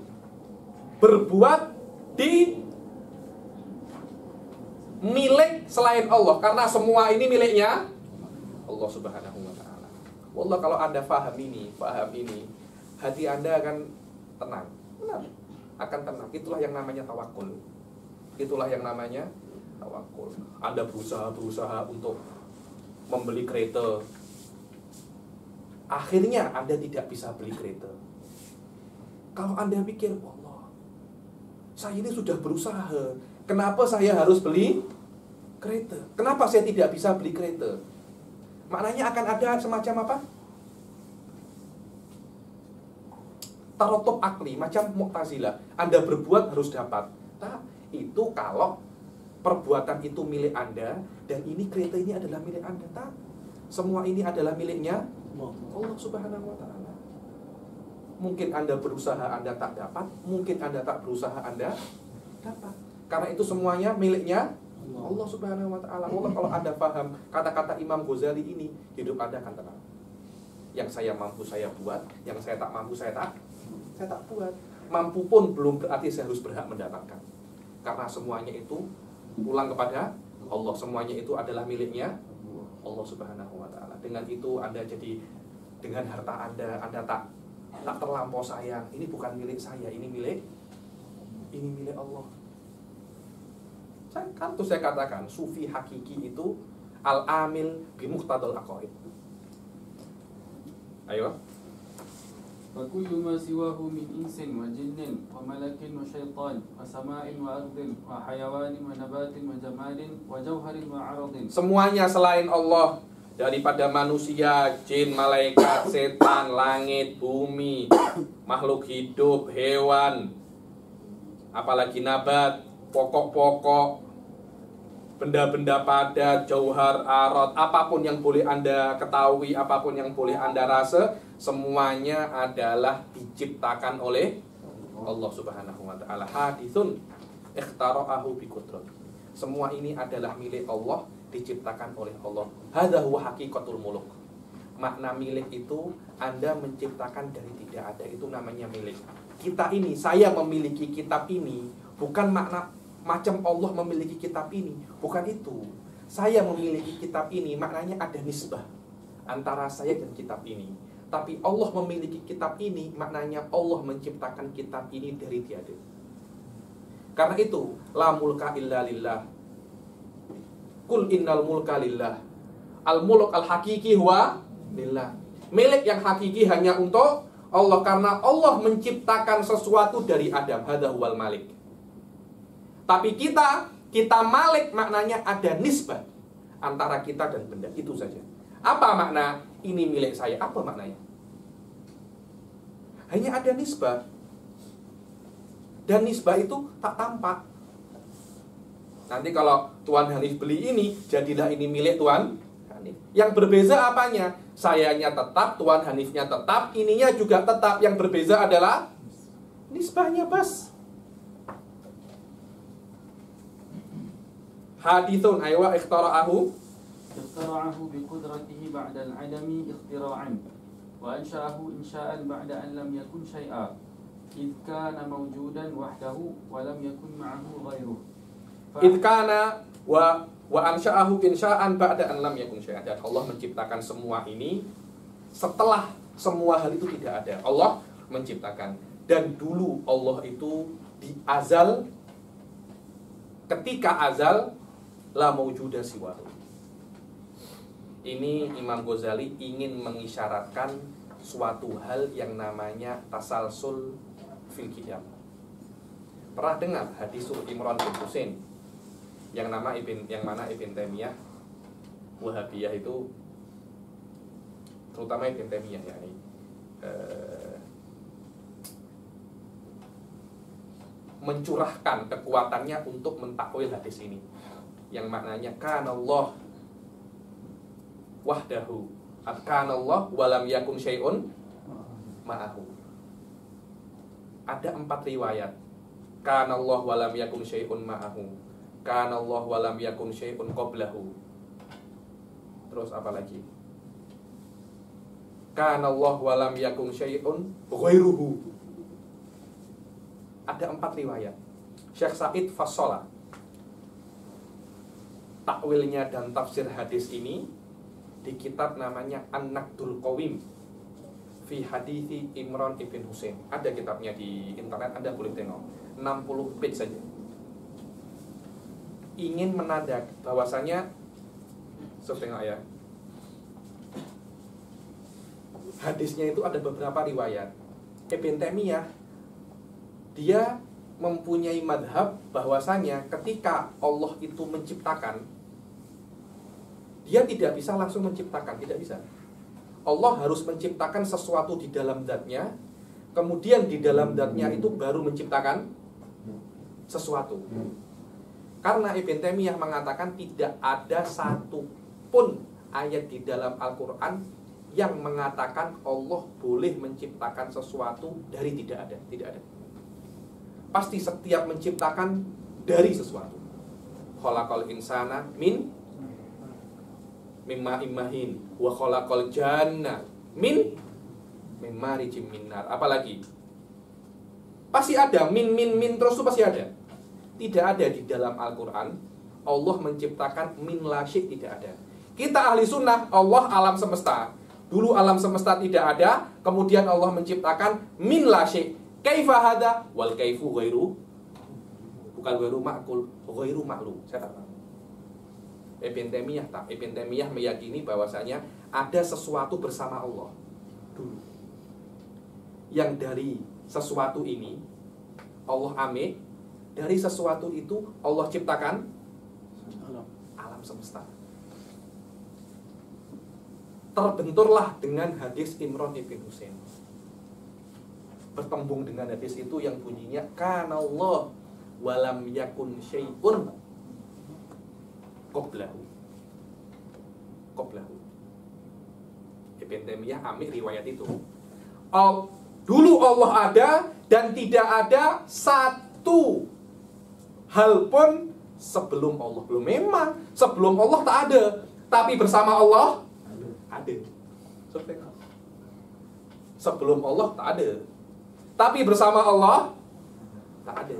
berbuat di milik selain Allah, karena semua ini miliknya Allah Subhanahu wa taala. Wallah, kalau Anda paham ini, hati Anda akan tenang. Benar. Akan tenang. Itulah yang namanya tawakul. Anda berusaha untuk membeli kereta. Akhirnya Anda tidak bisa beli kereta. Kalau Anda pikir, Allah, saya ini sudah berusaha, kenapa saya harus beli kereta? Kenapa saya tidak bisa beli kereta? Maknanya akan ada semacam apa? Tarotop akli, macam Mu'tazilah. Anda berbuat harus dapat. Nah, itu kalau perbuatan itu milik Anda, dan ini kereta ini adalah milik Anda. Tak? Semua ini adalah miliknya Allah Subhanahu wa taala. Mungkin Anda berusaha Anda tak dapat, mungkin Anda tak berusaha Anda dapat. Karena itu semuanya miliknya Allah Subhanahu wa taala. Allah, kalau Anda paham kata-kata Imam Ghazali ini, hidup Anda akan tenang. Yang saya mampu saya buat, yang saya tak mampu saya tak buat. Mampu pun belum berarti saya harus berhak mendapatkan. Karena semuanya itu pulang kepada Allah. Semuanya itu adalah miliknya Allah Subhanahu wa taala. Dengan itu Anda jadi, dengan harta Anda tak terlampau sayang. Ini bukan milik saya, ini milik Allah. Kan tuh saya katakan, sufi hakiki itu al-amil bi muqtadal aqaid. Ayo. فكل ما سواه من إنس وجن وملك وشيطان وسماء وأرض وحيوان ونبات وجماد وجوهر وعرض. Semuanya selain Allah, daripada manusia, jin, malaikat, setan, langit, bumi, makhluk hidup, hewan, apalagi nabat, pokok-pokok, benda-benda padat, jauhar, arad, apapun yang boleh Anda ketahui, apapun yang boleh Anda rasa, semuanya adalah diciptakan oleh Allah Subhanahu wa taala. Haditsun ikhtara'ahu biqudrat. Semua ini adalah milik Allah, diciptakan oleh Allah. Hadza huwa haqiqatul muluk. Makna milik itu Anda menciptakan dari tidak ada, itu namanya milik. Kita ini, saya memiliki kitab ini, bukan makna macam Allah memiliki kitab ini, bukan itu. Saya memiliki kitab ini, maknanya ada nisbah, antara saya dan kitab ini. Tapi Allah memiliki kitab ini, maknanya Allah menciptakan kitab ini dari tiada. Karena itu, la mulka illa lillah. Kul innal mulka lillah. Al-mulk al-hakiki huwa lillah. Milik yang hakiki hanya untuk Allah, karena Allah menciptakan sesuatu dari Adam. Hadza huwal malik. Tapi kita malik, maknanya ada nisbah antara kita dan benda. Itu saja. Apa makna ini milik saya? Apa maknanya? Hanya ada nisbah. Dan nisbah itu tak tampak. Nanti kalau Tuan Hanif beli ini, jadilah ini milik Tuan Hanif. Yang berbeza apanya? Sayanya tetap, Tuan Hanifnya tetap, ininya juga tetap. Yang berbeza adalah nisbahnya bas. Hadithun aywa ikhtara'ahu بقدرته بعد العدم اختراعا وأنشأه إنشاء بعد أن لم يكن شيئا إذ كان موجودا وحده ولم يكن معه غيره إذ كان وأنشأه إنشاء بعد أن لم يكن شيئا. Dan Allah menciptakan semua ini setelah semua hal itu tidak ada. Allah menciptakan. Dan dulu Allah itu di azal, ketika azal, la mawjuda siwahu. Ini Imam Ghazali ingin mengisyaratkan suatu hal yang namanya tasalsul fil qiyam. Pernah dengar hadis Imran bin Husain yang mana Ibn Taimiyah Wahabiyah itu, terutama Ibn Taimiyah mencurahkan kekuatannya untuk mentakwil hadis ini, yang maknanya kana Allah wahdahu, kana Allah walam yakun syai'un ma'ahu. Ada 4 riwayat. Kana Allah walam yakun syai'un ma'ahu, kana Allah walam yakun syai'un qablahu. Terus apa lagi? Kana Allah walam yakun syai'un ghairuhu. Ada 4 riwayat. Syekh Said Fassola takwilnya dan tafsir hadis ini di kitab namanya An-Naqdul Qawim fi hadithi Imran ibn Husain. Ada kitabnya di internet, Anda boleh tengok. 60 page saja. Ingin menadak bahwasanya, tengok ya, hadisnya itu ada beberapa riwayat. Ibn Taimiyah dia mempunyai madhab bahwasanya ketika Allah itu menciptakan, dia tidak bisa langsung menciptakan, tidak bisa. Allah harus menciptakan sesuatu di dalam zatnya, kemudian di dalam zatnya itu baru menciptakan sesuatu. Karena Ibn Taimiyah mengatakan tidak ada satu pun ayat di dalam Al-Quran yang mengatakan Allah boleh menciptakan sesuatu dari tidak ada. Tidak ada. Pasti setiap menciptakan dari sesuatu. Khalaqal insana mimma immahin wa khalaqal janna mimma rijim minnar. Apalagi? Pasti ada min terus itu pasti ada. Tidak ada di dalam Al-Quran Allah menciptakan min la syai', tidak ada. Kita ahli sunnah, Allah alam semesta. Dulu alam semesta tidak ada, kemudian Allah menciptakan min la syai'. Kaifa hada? Wal kaifu ghairu, bukan ghairu ma'kul, ghairu ma'lum. Saya tak tahu. Ibn Taimiyah meyakini bahwasanya ada sesuatu bersama Allah dulu, yang dari sesuatu ini Allah ambil, dari sesuatu itu Allah ciptakan alam semesta. Terbenturlah dengan hadis Imran ibn Husain, bertembung dengan hadis itu yang bunyinya kana Allah walam yakun syai'un qablahu. Ibn Taimiyah ambil riwayat itu. Dulu Allah ada dan tidak ada satu hal pun sebelum Allah. Belum, memang sebelum Allah tak ada, tapi bersama Allah ada. Sebelum Allah tak ada, tapi bersama Allah tak ada.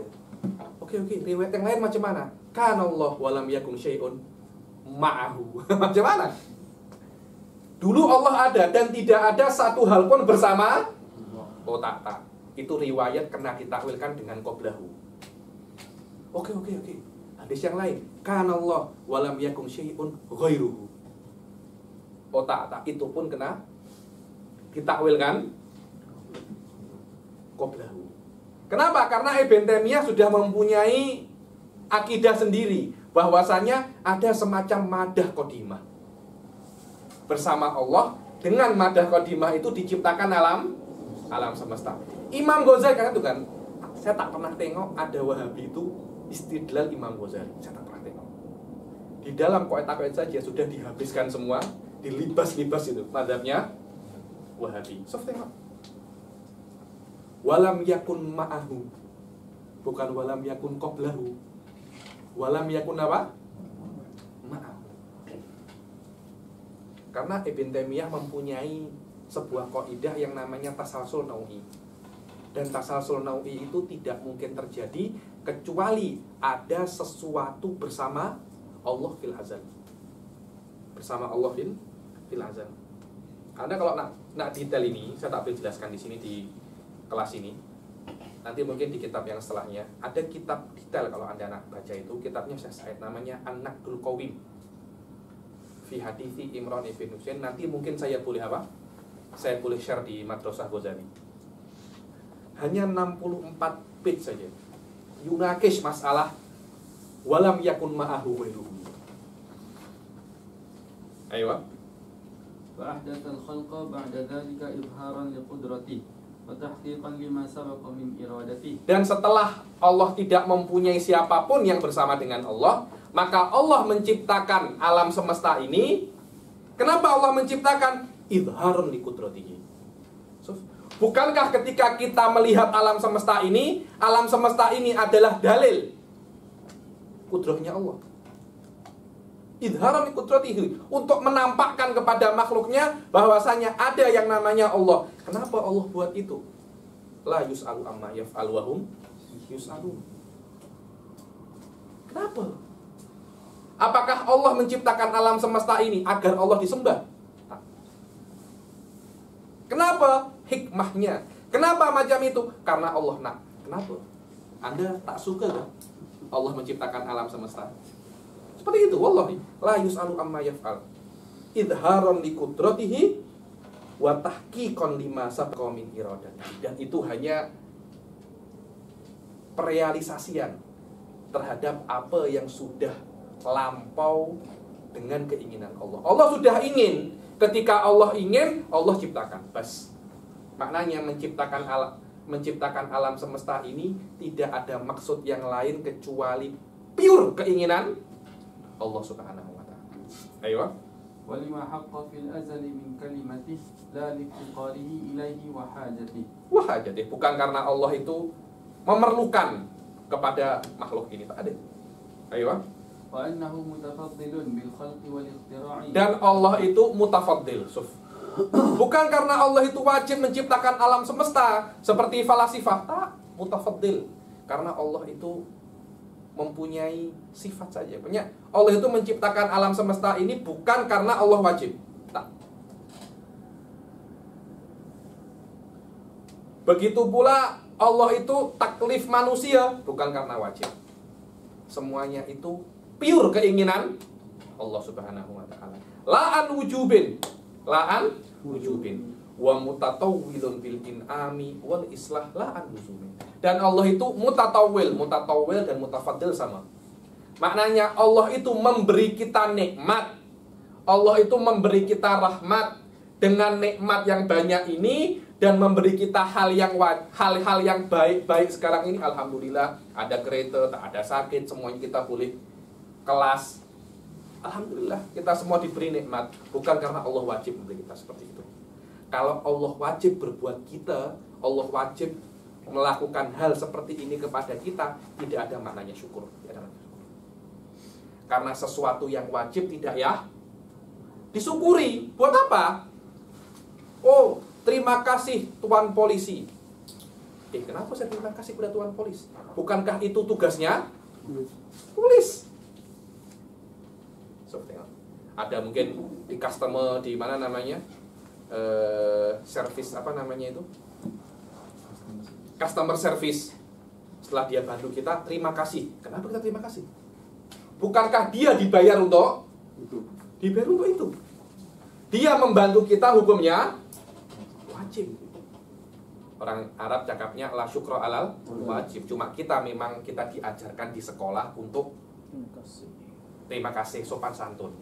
Oke, riwayat yang lain macam mana? Kana Allah walam yakun syai'un ma'ahu. Macam mana? Dulu Allah ada dan tidak ada satu hal pun bersama. Oh tak. Itu riwayat kena ditakwilkan dengan qoblahu. Oke. Hadis yang lain, kana Allah walam yakun syai'un ghairuhu. Oh tak. Itu pun kena ditakwilkan qoblahu. Kenapa? Karena Ibn Taimiyah sudah mempunyai akidah sendiri bahwasanya ada semacam madah qadimah. Bersama Allah, dengan madah qadimah itu diciptakan alam semesta. Imam Ghazali kan itu kan, saya tak pernah tengok ada Wahabi itu istidlal Imam Ghazali. Saya tak pernah tengok. Di dalam qawaid saja sudah dihabiskan semua, dilibas-libas itu mazhabnya Wahabi. Sof tengok. Walam yakun ma'ahu. Bukan walam yakun qablahu. Walam yakun apa? Ma'ahu. Karena Ibn Taimiyah mempunyai sebuah kaidah yang namanya tasalsul nau'i. Dan tasalsul nau'i itu tidak mungkin terjadi kecuali ada sesuatu bersama Allah fil azal. Bersama Allah fil azal. Karena kalau nak detail ini saya tak boleh jelaskan di sini di kelas ini. Nanti mungkin di kitab yang setelahnya ada kitab detail kalau Anda nak baca itu, kitabnya Syekh Said namanya An-Naqdul Qawim fi hadithi Imran ibn Husain. Nanti mungkin saya boleh apa? Saya boleh share di Madrasah Ghazali. Hanya 64 page saja. Yunakish masalah walam yakun ma'ahu ghairuhu. Ayo. فأحدث الخلق بعد ذلك إظهارا لقدرته وتحقيقا لما سبق من إرادته. Dan setelah Allah tidak mempunyai siapapun yang bersama dengan Allah, maka Allah menciptakan alam semesta ini. Kenapa Allah menciptakan? Idharun li qudratihi. Bukankah ketika kita melihat alam semesta ini adalah dalil kudrahnya Allah. Idharun li qudratihi, untuk menampakkan kepada makhluknya bahwasanya ada yang namanya Allah. Kenapa Allah buat itu? La yus'alu amma yaf'alu wa hum yus'alun. Kenapa? Apakah Allah menciptakan alam semesta ini agar Allah disembah? Kenapa? Hikmahnya. Kenapa macam itu? Karena Allah nak. Kenapa? Anda tak suka kan? Allah menciptakan alam semesta. Seperti itu, wallahi. La yus'alu amma yaf'al. Idharon li qudratihi wa tahqiqan lima sabqa min iradatihi. Dan itu hanya perealisasian terhadap apa yang sudah lampau dengan keinginan Allah. Allah sudah ingin. Ketika Allah ingin, Allah ciptakan. Bas. Maknanya menciptakan alam semesta ini tidak ada maksud yang lain kecuali pure keinginan Allah Subhanahu wa taala. Ayo. ولما حق في الأزل من كلمته لا لافتقاره إليه وحاجته. Wahajatih, bukan karena Allah itu memerlukan kepada makhluk ini, tak ada. Ayo. وأنه متفضل بالخلق والاختراع. Dan Allah itu mutafaddil, bukan karena Allah itu wajib menciptakan alam semesta seperti falasifah, tak, mutafaddil. Karena Allah itu mempunyai sifat saja. Allah itu menciptakan alam semesta ini bukan karena Allah wajib, tak. Begitu pula Allah itu taklif manusia bukan karena wajib. Semuanya itu pure keinginan Allah Subhanahu wa taala. La'an wujubin wa mutatawwilun bil in'ami wal islah la'an wujumin. Dan Allah itu mutatawwil dan mutafaddil sama. Maknanya Allah itu memberi kita nikmat. Allah itu memberi kita rahmat dengan nikmat yang banyak ini dan memberi kita hal-hal yang baik sekarang ini. Alhamdulillah, ada kereta, tak ada sakit, semuanya kita boleh kelas. Alhamdulillah, kita semua diberi nikmat. Bukan karena Allah wajib memberi kita seperti itu. Kalau Allah wajib berbuat kita, Allah wajib melakukan hal seperti ini kepada kita, tidak ada maknanya syukur. Karena sesuatu yang wajib tidak disyukuri. Buat apa? Oh, terima kasih Tuan Polisi. Kenapa saya terima kasih kepada Tuan Polisi? Bukankah itu tugasnya? Tulis. Ada mungkin di customer di mana namanya service apa namanya itu, customer service. Setelah dia bantu kita, terima kasih. Kenapa kita terima kasih? Bukankah dia dibayar untuk itu? Dia membantu kita, hukumnya wajib. Orang Arab cakapnya la syukra alal wajib. Cuma kita memang kita diajarkan di sekolah untuk terima kasih, sopan santun.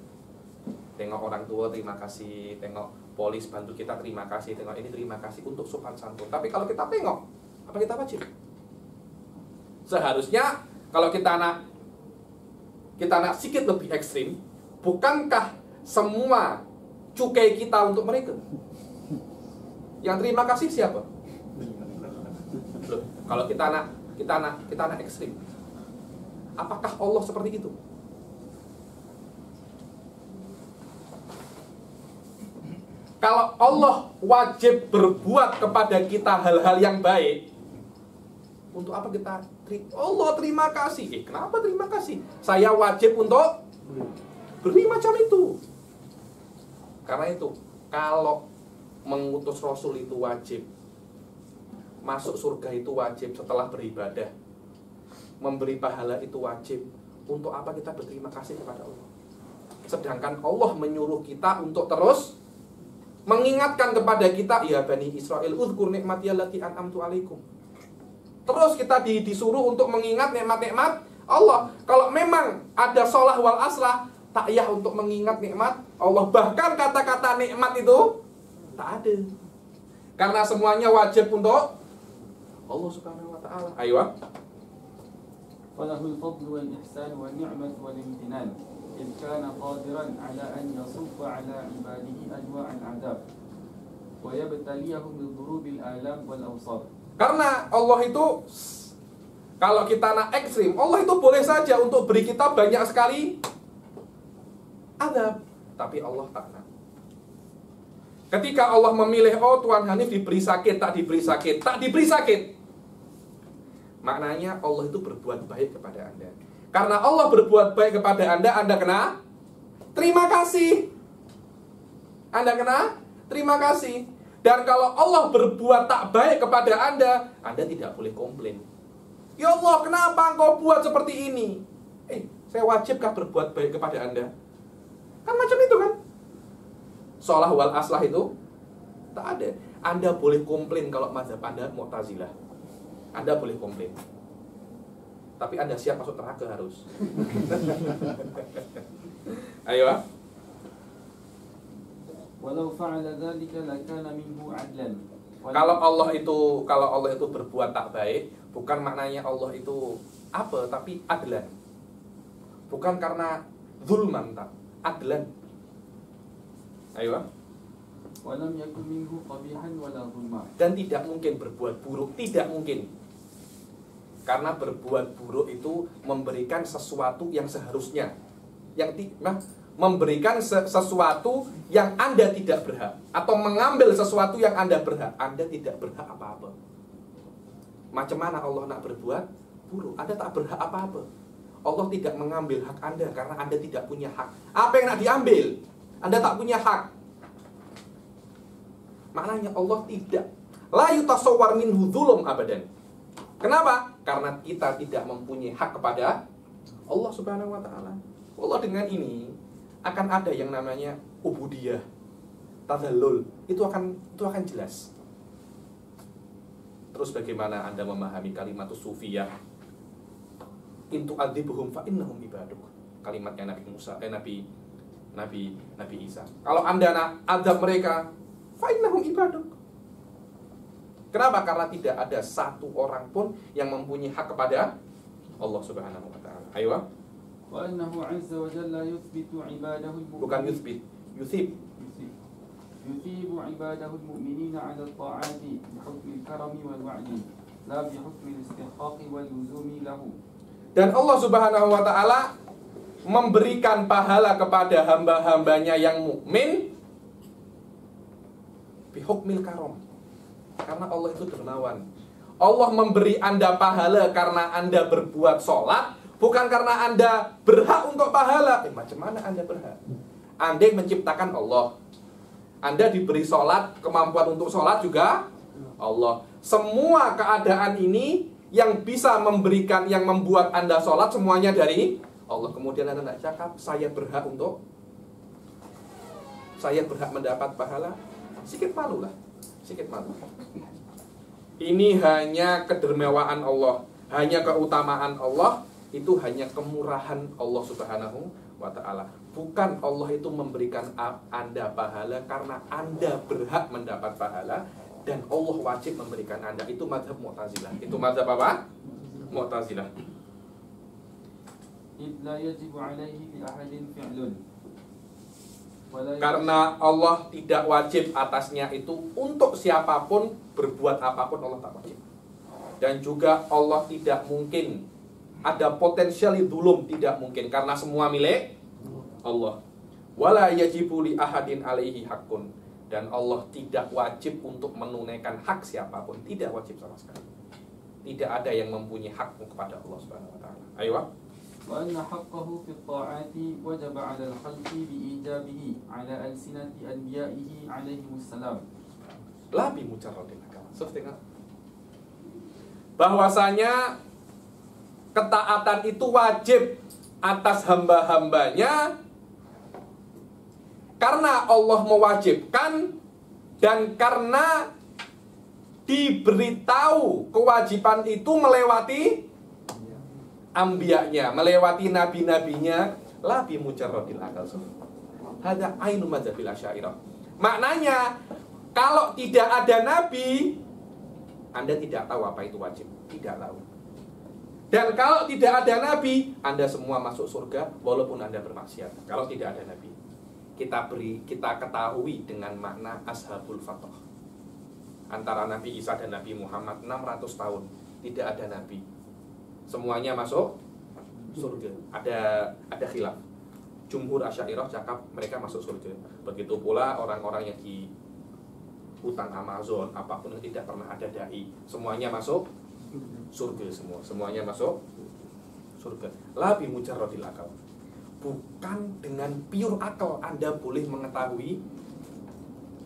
Tengok orang tua terima kasih, tengok polis bantu kita terima kasih, tengok ini terima kasih, untuk sopan santun. Tapi kalau kita tengok, apa kita wajib? Seharusnya kalau kita nak sedikit lebih ekstrim, bukankah semua cukai kita untuk mereka? Yang terima kasih siapa? Loh, kalau kita nak ekstrim, apakah Allah seperti itu? Kalau Allah wajib berbuat kepada kita hal-hal yang baik, untuk apa kita Allah terima kasih? Kenapa terima kasih? Saya wajib untuk beri macam itu. Karena itu, kalau mengutus Rasul itu wajib, masuk surga itu wajib setelah beribadah, memberi pahala itu wajib, untuk apa kita berterima kasih kepada Allah? Sedangkan Allah menyuruh kita untuk terus mengingatkan kepada kita, ya Bani Israel, uzkur nikmati allati an'amtu alaikum. Terus kita disuruh untuk mengingat nikmat-nikmat Allah. Kalau memang ada sholah wal aslah, tak payah untuk mengingat nikmat Allah. Bahkan kata-kata nikmat itu tak ada. Karena semuanya wajib untuk Allah Subhanahu wa taala. Ayo. Walahul fadlu wal ihsan wal ni'matu wal imtinan. إذ كان قادرا على أن يصب على عباده أنواع العذاب ويبتليهم بضروب الآلام والأوصاب. Karena Allah itu, kalau kita nak ekstrim, Allah itu boleh saja untuk beri kita banyak sekali azab, tapi Allah tak nak. Ketika Allah memilih, oh Tuan Hanif diberi sakit, tak diberi sakit, tak diberi sakit, maknanya Allah itu berbuat baik kepada Anda. Karena Allah berbuat baik kepada Anda kena terima kasih. Anda kena terima kasih. Dan kalau Allah berbuat tak baik kepada Anda tidak boleh komplain. Ya Allah, kenapa Engkau buat seperti ini? Saya wajibkah berbuat baik kepada Anda? Kan macam itu kan? Sholah wal aslah itu tak ada. Anda boleh komplain kalau mazhab Anda Mu'tazilah. Anda boleh komplain. Tapi Anda siap masuk neraka harus. Ayo. Walau fa'ala dzalika lakana minhu 'adlan. Kalau Allah itu berbuat tak baik, bukan maknanya Allah itu apa, tapi adlan. Bukan karena zulman, tak, adlan. Ayo. Walam yakun minhu qabihan wala zulma. Dan tidak mungkin berbuat buruk, tidak mungkin. Karena berbuat buruk itu memberikan sesuatu yang seharusnya, memberikan sesuatu yang Anda tidak berhak, atau mengambil sesuatu yang Anda berhak. Anda tidak berhak apa-apa. Macam mana Allah nak berbuat buruk? Anda tak berhak apa-apa. Allah tidak mengambil hak Anda karena Anda tidak punya hak. Apa yang nak diambil? Anda tak punya hak. Maknanya Allah tidak, la yutasawwar minhu dzulum abadan. Kenapa? Karena kita tidak mempunyai hak kepada Allah Subhanahu wa taala. Allah dengan ini akan ada yang namanya ubudiyah, tadallul. Itu akan jelas. Terus bagaimana Anda memahami kalimat sufiyah? Intu adzibuhum fa innahum ibaduk. Kalimatnya Nabi Musa, Nabi Isa. Kalau Anda nak azab mereka, fa innahum ibaduk. Kenapa? Karena tidak ada satu orang pun yang mempunyai hak kepada Allah Subhanahu wa taala. Ayo. Wa annahu 'azza wa jalla yuthbitu 'ibadahu al-mu'minin. Bukan yuthbit, yuthib. Yuthibu 'ibadahu al-mu'minina 'ala at-ta'ati bi hukmi al-karami wal wa'di, la bi hukmi al-istihqaqi wal luzumi lahu. Dan Allah Subhanahu wa taala memberikan pahala kepada hamba-hambanya yang mukmin bi hukmil karam. Karena Allah itu dermawan. Allah memberi Anda pahala karena Anda berbuat sholat, bukan karena Anda berhak untuk pahala. Macam mana Anda berhak? Anda yang menciptakan Allah. Anda diberi sholat, kemampuan untuk sholat juga Allah. Semua keadaan ini yang bisa memberikan, yang membuat Anda sholat semuanya dari Allah. Kemudian Anda tidak cakap, saya berhak mendapat pahala. Sikit malu lah, sikit malu. Ini hanya kedermewaan Allah, hanya keutamaan Allah, itu hanya kemurahan Allah Subhanahu wa ta'ala. Bukan Allah itu memberikan Anda pahala karena Anda berhak mendapat pahala, dan Allah wajib memberikan Anda. Itu mazhab Mu'tazilah. Itu mazhab apa? Mu'tazilah. Karena Allah tidak wajib atasnya itu untuk siapapun berbuat apapun, Allah tak wajib. Dan juga Allah tidak mungkin ada potensial dzulum, tidak mungkin karena semua milik Allah. Wala yajibu li ahadin alaihi haqqun, dan Allah tidak wajib untuk menunaikan hak siapapun, tidak wajib sama sekali. Tidak ada yang mempunyai hak kepada Allah Subhanahu wa taala. Ayo. Wa anna haqqahu fi at-ta'ati wajaba 'ala al-khalqi bi ijabihi 'ala alsinati anbiya'ihi 'alaihimus salam. La bi mujarradil akal. Tengok. Bahwasanya ketaatan itu wajib atas hamba-hambanya karena Allah mewajibkan dan karena diberitahu kewajiban itu melewati ambiyanya, melewati nabi-nabinya. La bi mujarradil akal. Hada ainu madzhabil Asy'ariyah. Maknanya kalau tidak ada nabi, Anda tidak tahu apa itu wajib, tidak tahu. Dan kalau tidak ada nabi, Anda semua masuk surga walaupun Anda bermaksiat. Kalau tidak ada nabi, kita ketahui dengan makna ashabul fathah. Antara Nabi Isa dan Nabi Muhammad 600 tahun tidak ada nabi. Semuanya masuk surga. Ada khilaf. Jumhur Asy'ariyah cakap mereka masuk surga. Begitu pula orang-orang yang di hutan Amazon, apapun yang tidak pernah ada dai, semuanya masuk surga semua. Semuanya masuk surga. La bi mujarradil akal. Bukan dengan pure akal Anda boleh mengetahui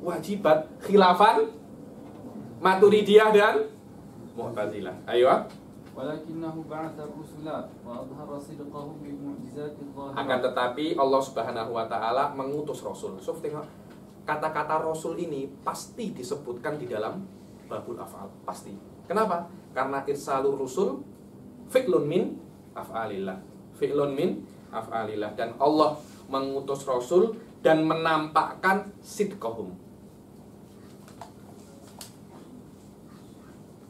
wajibat khilafan Maturidiyah dan Mu'tazilah. Ayo. Walakinnahu ba'atha rusula wa adhara sidqahum bi mu'jizati dhahirah. Akan tetapi Allah Subhanahu wa taala mengutus rasul. So, tengok kata-kata rasul ini pasti disebutkan di dalam babul af'al, pasti. Kenapa? Karena irsalur rusul fi'lun min af'alillah. Fi'lun min af'alillah, dan Allah mengutus rasul dan menampakkan sidqahum,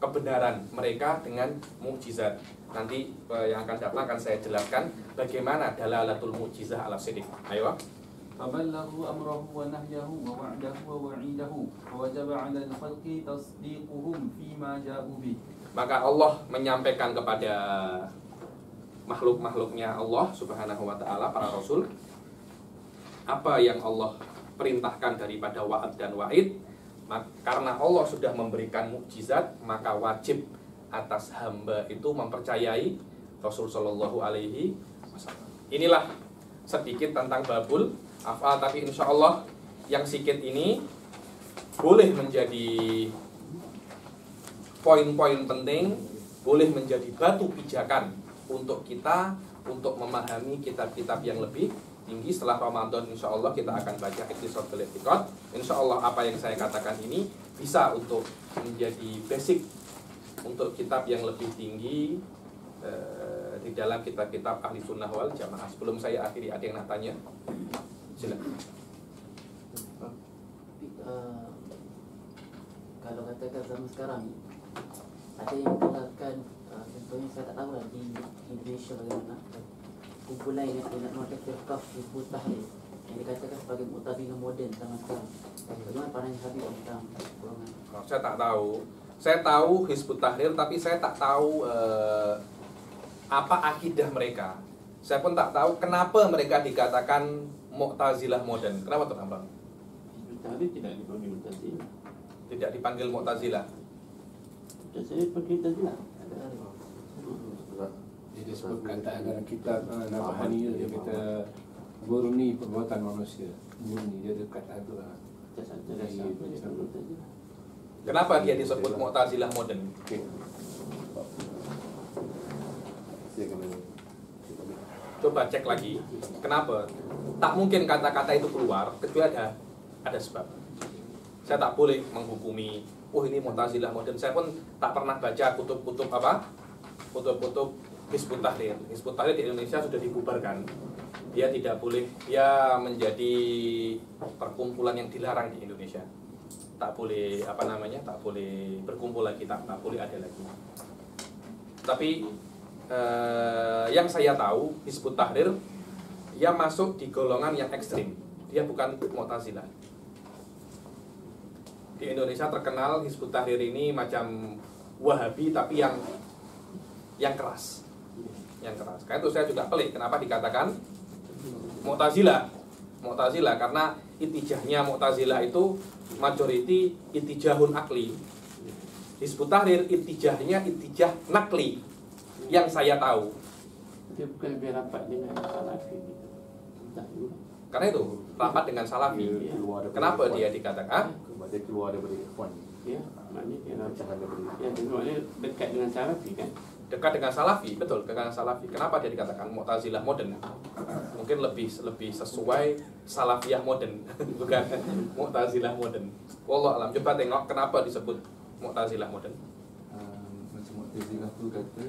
kebenaran mereka dengan mukjizat. Nanti yang akan datang akan saya jelaskan bagaimana dalalatul mukjizah ala sidq. Ayo. Fabalaghu amrahu wa nahyahu wa wa'dahu wa wa'idahu wa wajaba 'ala al-khalqi tasdiquhum fima ja'u bih. Maka Allah menyampaikan kepada makhluk-makhluknya Allah Subhanahu wa ta'ala, para rasul, apa yang Allah perintahkan daripada wa'ad dan wa'id. Karena Allah sudah memberikan mukjizat, maka wajib atas hamba itu mempercayai Rasul Shallallahu Alaihi Wasallam. Inilah sedikit tentang babul af'al, tapi insya Allah yang sedikit ini boleh menjadi poin-poin penting, boleh menjadi batu pijakan untuk kita untuk memahami kitab-kitab yang lebih tinggi. Setelah Ramadan insya Allah kita akan baca Iqtisadul I'tiqad. Insya Allah apa yang saya katakan ini bisa untuk menjadi basic untuk kitab yang lebih tinggi di dalam kitab-kitab ahli sunnah wal jamaah. Sebelum saya akhiri, ada yang nak tanya? Silakan. Kalau katakan zaman sekarang ada yang mengatakan, contohnya saya tak tahu lah di Indonesia bagaimana, kumpulan yang nak memakai firqah Hizbut Tahrir yang dikatakan sebagai Mu'tazilah moden zaman sekarang. Bagaimana pandangan Habib tentang golongan? Saya tak tahu. Saya tahu Hizbut Tahrir, tapi saya tak tahu apa akidah mereka. Saya pun tak tahu kenapa mereka dikatakan Mu'tazilah modern. Kenapa tuh Abang? Hizbut Tahrir tidak dipanggil Mu'tazilah. Tidak dipanggil Mu'tazilah. Saya panggil Mu'tazilah. Dia disebutkan tak dalam kitab Nabhani dia kata murni perbuatan manusia. Murni, dia dekat tu lah. Dasar Mu'tazilah. Kenapa dia disebut Mu'tazilah modern? Coba cek lagi. Kenapa? Tak mungkin kata-kata itu keluar kecuali ada sebab. Saya tak boleh menghukumi, oh ini Mu'tazilah modern. Saya pun tak pernah baca kutub-kutub apa? Kutub-kutub Hizbut Tahrir. Hizbut Tahrir di Indonesia sudah dibubarkan. Dia tidak boleh, dia menjadi perkumpulan yang dilarang di Indonesia. Tak boleh tak boleh berkumpul lagi, tak boleh ada lagi. Tapi yang saya tahu Hizbut Tahrir dia masuk di golongan yang ekstrim. Dia bukan Mu'tazilah. Di Indonesia terkenal Hizbut Tahrir ini macam Wahabi tapi yang keras. Yang keras. Karena itu saya juga pelik kenapa dikatakan Mu'tazilah. Mu'tazilah karena intijahnya Mu'tazilah itu majority intijahun akli. Hizbut Tahrir intijahnya intijah nakli yang saya tahu. Dia bukan lebih rapat dengan Salafi gitu. Tak juga. Karena itu rapat dengan Salafi. Iya. Kenapa dia dikatakan? Dia keluar daripada ikhwan. Ya, maknanya dia rapat. Ya, maknanya dekat dengan Salafi kan. Dekat dengan Salafi, betul, dengan Salafi. Kenapa dia dikatakan Mu'tazilah modern? Mungkin lebih sesuai Salafiyah modern, bukan Mu'tazilah modern. Wallah alam. Coba tengok kenapa disebut Mu'tazilah modern. Macam Mu'tazilah tu kata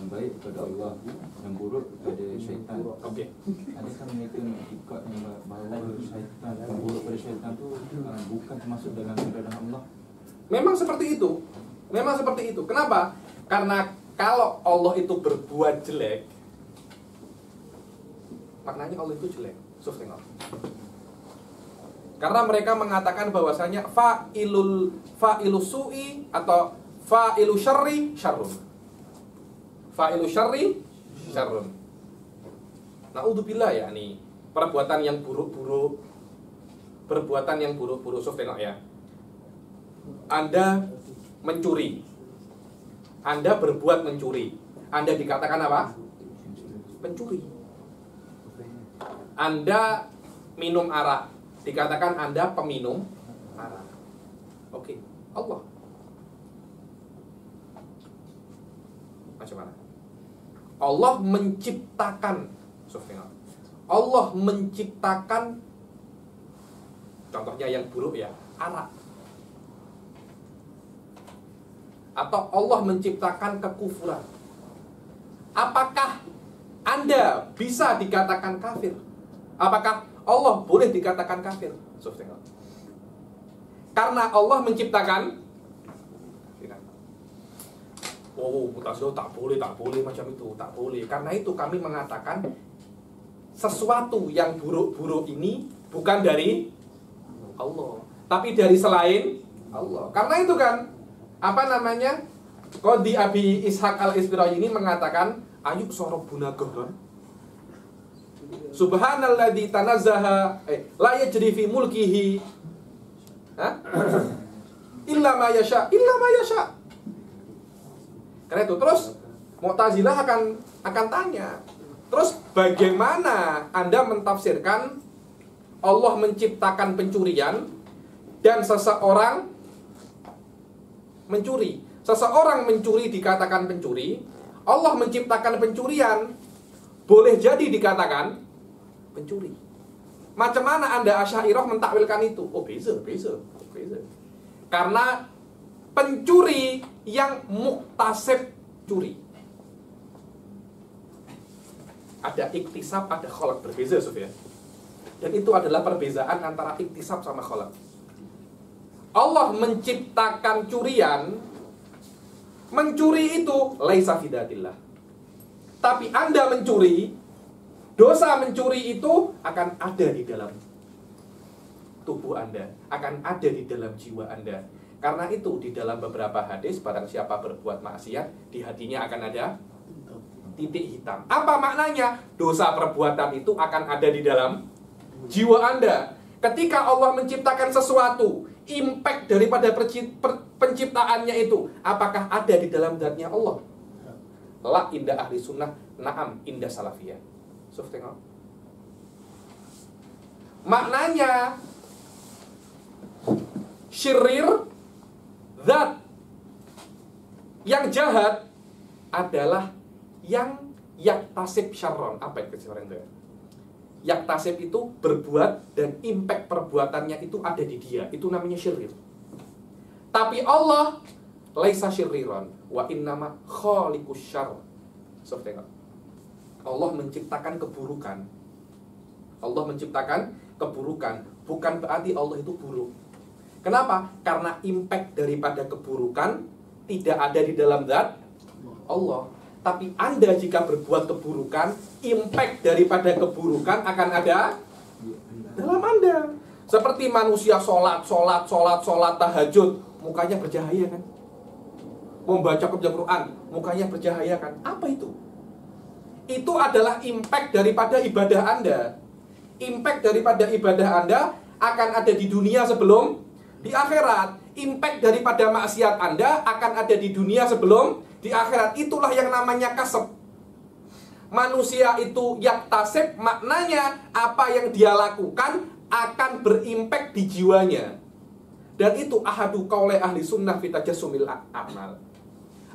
baik kepada Allah dan buruk kepada syaitan. Okey. Adakah mereka ikut bahawa syaitan, buruk pada syaitan tu bukan termasuk dalam ibadah Allah? Memang seperti itu. Memang seperti itu. Kenapa? Karena kalau Allah itu berbuat jelek, maknanya Allah itu jelek. Tengok. Karena mereka mengatakan bahwasanya fa'ilu su'i atau fa'ilu syarri syarrun. Fa'ilu syarri syarrun. Na'udzubillah yakni perbuatan yang buruk-buruk. Perbuatan yang buruk-buruk. Tengok ya. Anda mencuri. Anda berbuat mencuri. Anda dikatakan apa? Pencuri. Anda minum arak. Dikatakan Anda peminum arak. Oke. Allah. Macam mana? Allah menciptakan. Allah menciptakan. Contohnya yang buruk ya, arak. Atau Allah menciptakan kekufuran. Apakah Anda bisa dikatakan kafir? Apakah Allah boleh dikatakan kafir? Karena Allah menciptakan. Oh, Mu'tazilah tak boleh macam itu, tak boleh. Karena itu kami mengatakan sesuatu yang buruk-buruk ini bukan dari Allah, tapi dari selain Allah. Karena itu kan Qadhi Abi Ishaq al-Isfirayini mengatakan ayuk sorobuna gohron subhanalladzi tanazzaha la yajri fi mulkihi illa ma yasha. Karena itu terus Mu'tazilah akan tanya, terus bagaimana Anda mentafsirkan Allah menciptakan pencurian dan seseorang mencuri. Seseorang mencuri dikatakan pencuri. Allah menciptakan pencurian, boleh jadi dikatakan pencuri. Macam mana Anda Asy'ariyah mentakwilkan itu? Oh, beza. Karena pencuri yang muktasib curi. Ada iktisab, ada kholak. Berbeza, Sufyan. Dan itu adalah perbezaan antara iktisab sama kholak. Allah menciptakan curian. Mencuri itu laisa fidatillah. Tapi Anda mencuri, dosa mencuri itu akan ada di dalam tubuh Anda, akan ada di dalam jiwa Anda. Karena itu di dalam beberapa hadis, barang siapa berbuat maksiat, di hatinya akan ada titik hitam. Apa maknanya? Dosa perbuatan itu akan ada di dalam jiwa Anda. Ketika Allah menciptakan sesuatu, impact daripada penciptaannya itu, apakah ada di dalam zatnya Allah? La indah ahli sunnah, na'am indah salafiyah. Tengok. Maknanya syirir zat. Yang jahat adalah yang yaktasib syarron. Apa itu syarron itu? Yaktasib itu berbuat dan impact perbuatannya itu ada di dia. Itu namanya syirir. Tapi Allah laisa syiriron wa innama khaliqus syarr. Tengok. Allah menciptakan keburukan. Allah menciptakan keburukan, bukan berarti Allah itu buruk. Kenapa? Karena impact daripada keburukan tidak ada di dalam zat Allah. Tapi Anda jika berbuat keburukan, impact daripada keburukan akan ada dalam Anda. Seperti manusia sholat tahajud, mukanya bercahaya kan? Membaca Quran, mukanya bercahaya kan? Apa itu? Itu adalah impact daripada ibadah Anda. Impact daripada ibadah Anda akan ada di dunia sebelum di akhirat. Impact daripada maksiat Anda akan ada di dunia sebelum di akhirat. Itulah yang namanya kasab. Manusia itu yaktasib, maknanya apa yang dia lakukan akan berimpact di jiwanya. Dan itu ahadu qaulai ahli sunnah fi tajassumil amal.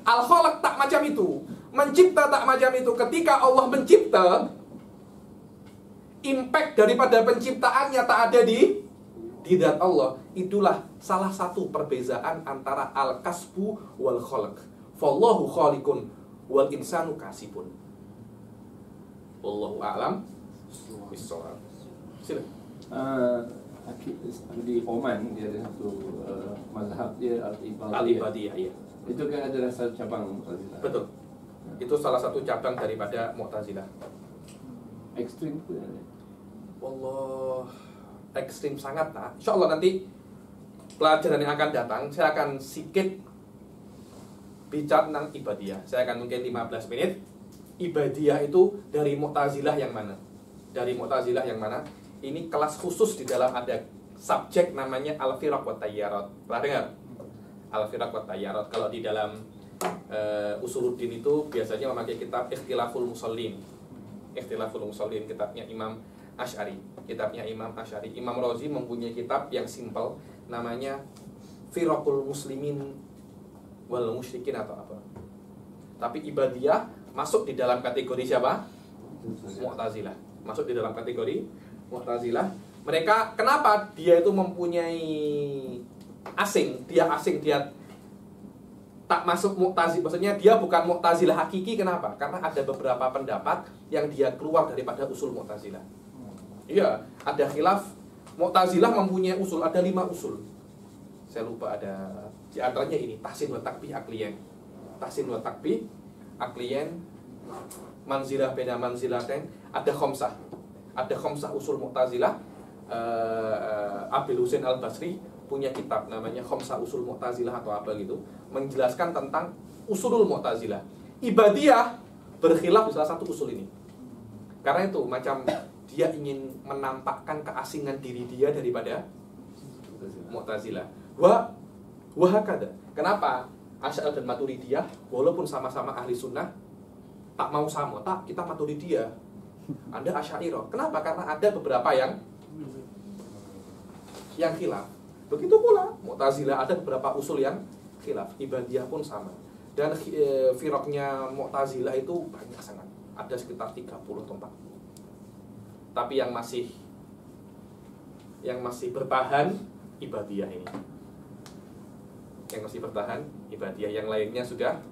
Al-Khalaq tak macam itu. Mencipta tak macam itu. Ketika Allah mencipta, impact daripada penciptaannya tak ada di zat Allah. Itulah salah satu perbezaan antara al-kasbu wal khalq. Fallahu khaliqun wal insanu kasibun. Wallahu a'lam bissawab. Silakan. Di Oman dia ada satu mazhab dia Al-Ibadiyah, ya. Itu kan adalah satu cabang Mu'tazilah. Betul. Itu salah satu cabang daripada Mu'tazilah. Ekstrim pun ada. Wallah, ekstrim sangat lah. Insya Allah nanti pelajaran yang akan datang, saya akan sedikit bicara tentang ibadiyah. Saya akan mungkin 15 menit. Ibadiyah itu dari Mu'tazilah yang mana? Dari Mu'tazilah yang mana? Ini kelas khusus di dalam ada subjek namanya Al-Firaq wa Tayyarat. Pernah dengar? Al-Firaq wa Tayyarat. Kalau di dalam Usuluddin itu biasanya memakai kitab Ikhtilaful Musallin. Ikhtilaful Musallin, kitabnya Imam Asy'ari. Kitabnya Imam Asy'ari. Imam Razi mempunyai kitab yang simpel namanya Firaqul Muslimin wal Musyrikin atau apa. Tapi ibadiyah masuk di dalam kategori siapa? Mu'tazilah. Masuk di dalam kategori Mu'tazilah. Mereka kenapa dia itu mempunyai asing, dia tak masuk Mu'tazilah. Maksudnya dia bukan Mu'tazilah hakiki. Kenapa? Karena ada beberapa pendapat yang dia keluar daripada usul Mu'tazilah. Iya, ada khilaf. Mu'tazilah mempunyai usul, ada 5 usul. Saya lupa ada di antaranya ini, tahsin wa takbih akliyan. Tahsin wa takbih akliyan, manzilah beda manzilaten, ada khamsah. Ada khamsah usul Mu'tazilah. Abil Husain Al-Basri punya kitab namanya Khamsah Usul Mu'tazilah atau apa gitu, menjelaskan tentang usulul Mu'tazilah. Ibadiyah berkhilaf di salah satu usul ini. Karena itu macam dia ingin menampakkan keasingan diri dia daripada Mu'tazilah. Wahakada. Kenapa? Asy'ari dan Maturidiyah walaupun sama-sama ahli sunnah tak mau sama, tak kita Maturidiyah, Anda Asy'ariyah. Kenapa? Karena ada beberapa yang khilaf. Begitu pula Mu'tazilah ada beberapa usul yang khilaf. Ibadiyah pun sama. Dan firaqnya Mu'tazilah itu banyak sangat. Ada sekitar 30 atau 40. Tapi yang masih bertahan Ibadiyah ini. Yang masih bertahan Ibadiyah, yang lainnya sudah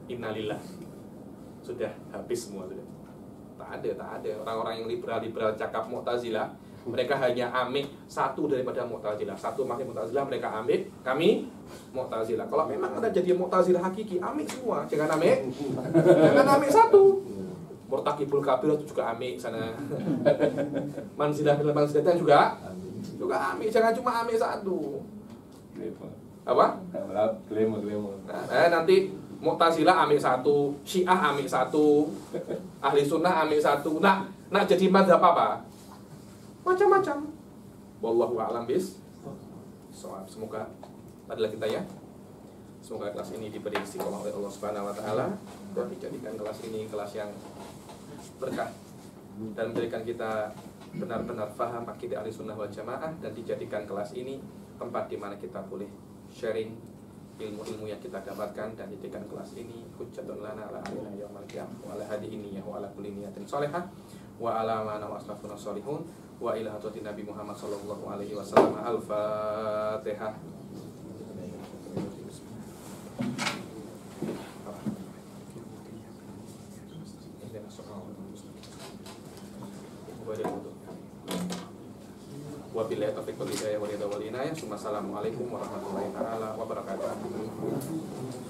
innalillah. Sudah habis semua sudah. Tak ada orang-orang yang liberal cakap Mu'tazilah. Mereka hanya ambil satu daripada Mu'tazilah. Satu masih Mu'tazilah mereka ambil, kami Mu'tazilah. Kalau memang ada jadi Mu'tazilah hakiki, ambil semua. Jangan ambil satu. Murtakibul kabir itu juga ambil sana. Manzilah juga ambil. Jangan cuma ambil satu. Apa? Kelima. Nanti Mu'tazilah ambil satu, Syiah ambil satu, Ahli Sunnah ambil satu. Nak jadi mazhab apa? Macam-macam. Wallahu a'lam bis. Semoga adalah kita ya. Semoga kelas ini diberi istiqomah oleh Allah Subhanahu wa taala dan dijadikan kelas ini kelas yang berkah dan memberikan kita benar-benar faham akidah Ahlussunnah wal Jamaah, dan dijadikan kelas ini tempat di mana kita boleh sharing ilmu-ilmu yang kita dapatkan, dan jadikan kelas ini hujjatun lana ala alina yaumal qiyamah wa ala hadihi niyyah wa ala kulli niyatin shalihah wa ala ma wa aslafuna sholihun wa ila hadratin Nabi Muhammad sallallahu alaihi wasallam. Al-Fatihah. Wabillahi taufiq wal hidayah wal ridha wal inayah. Assalamualaikum warahmatullahi taala wabarakatuh.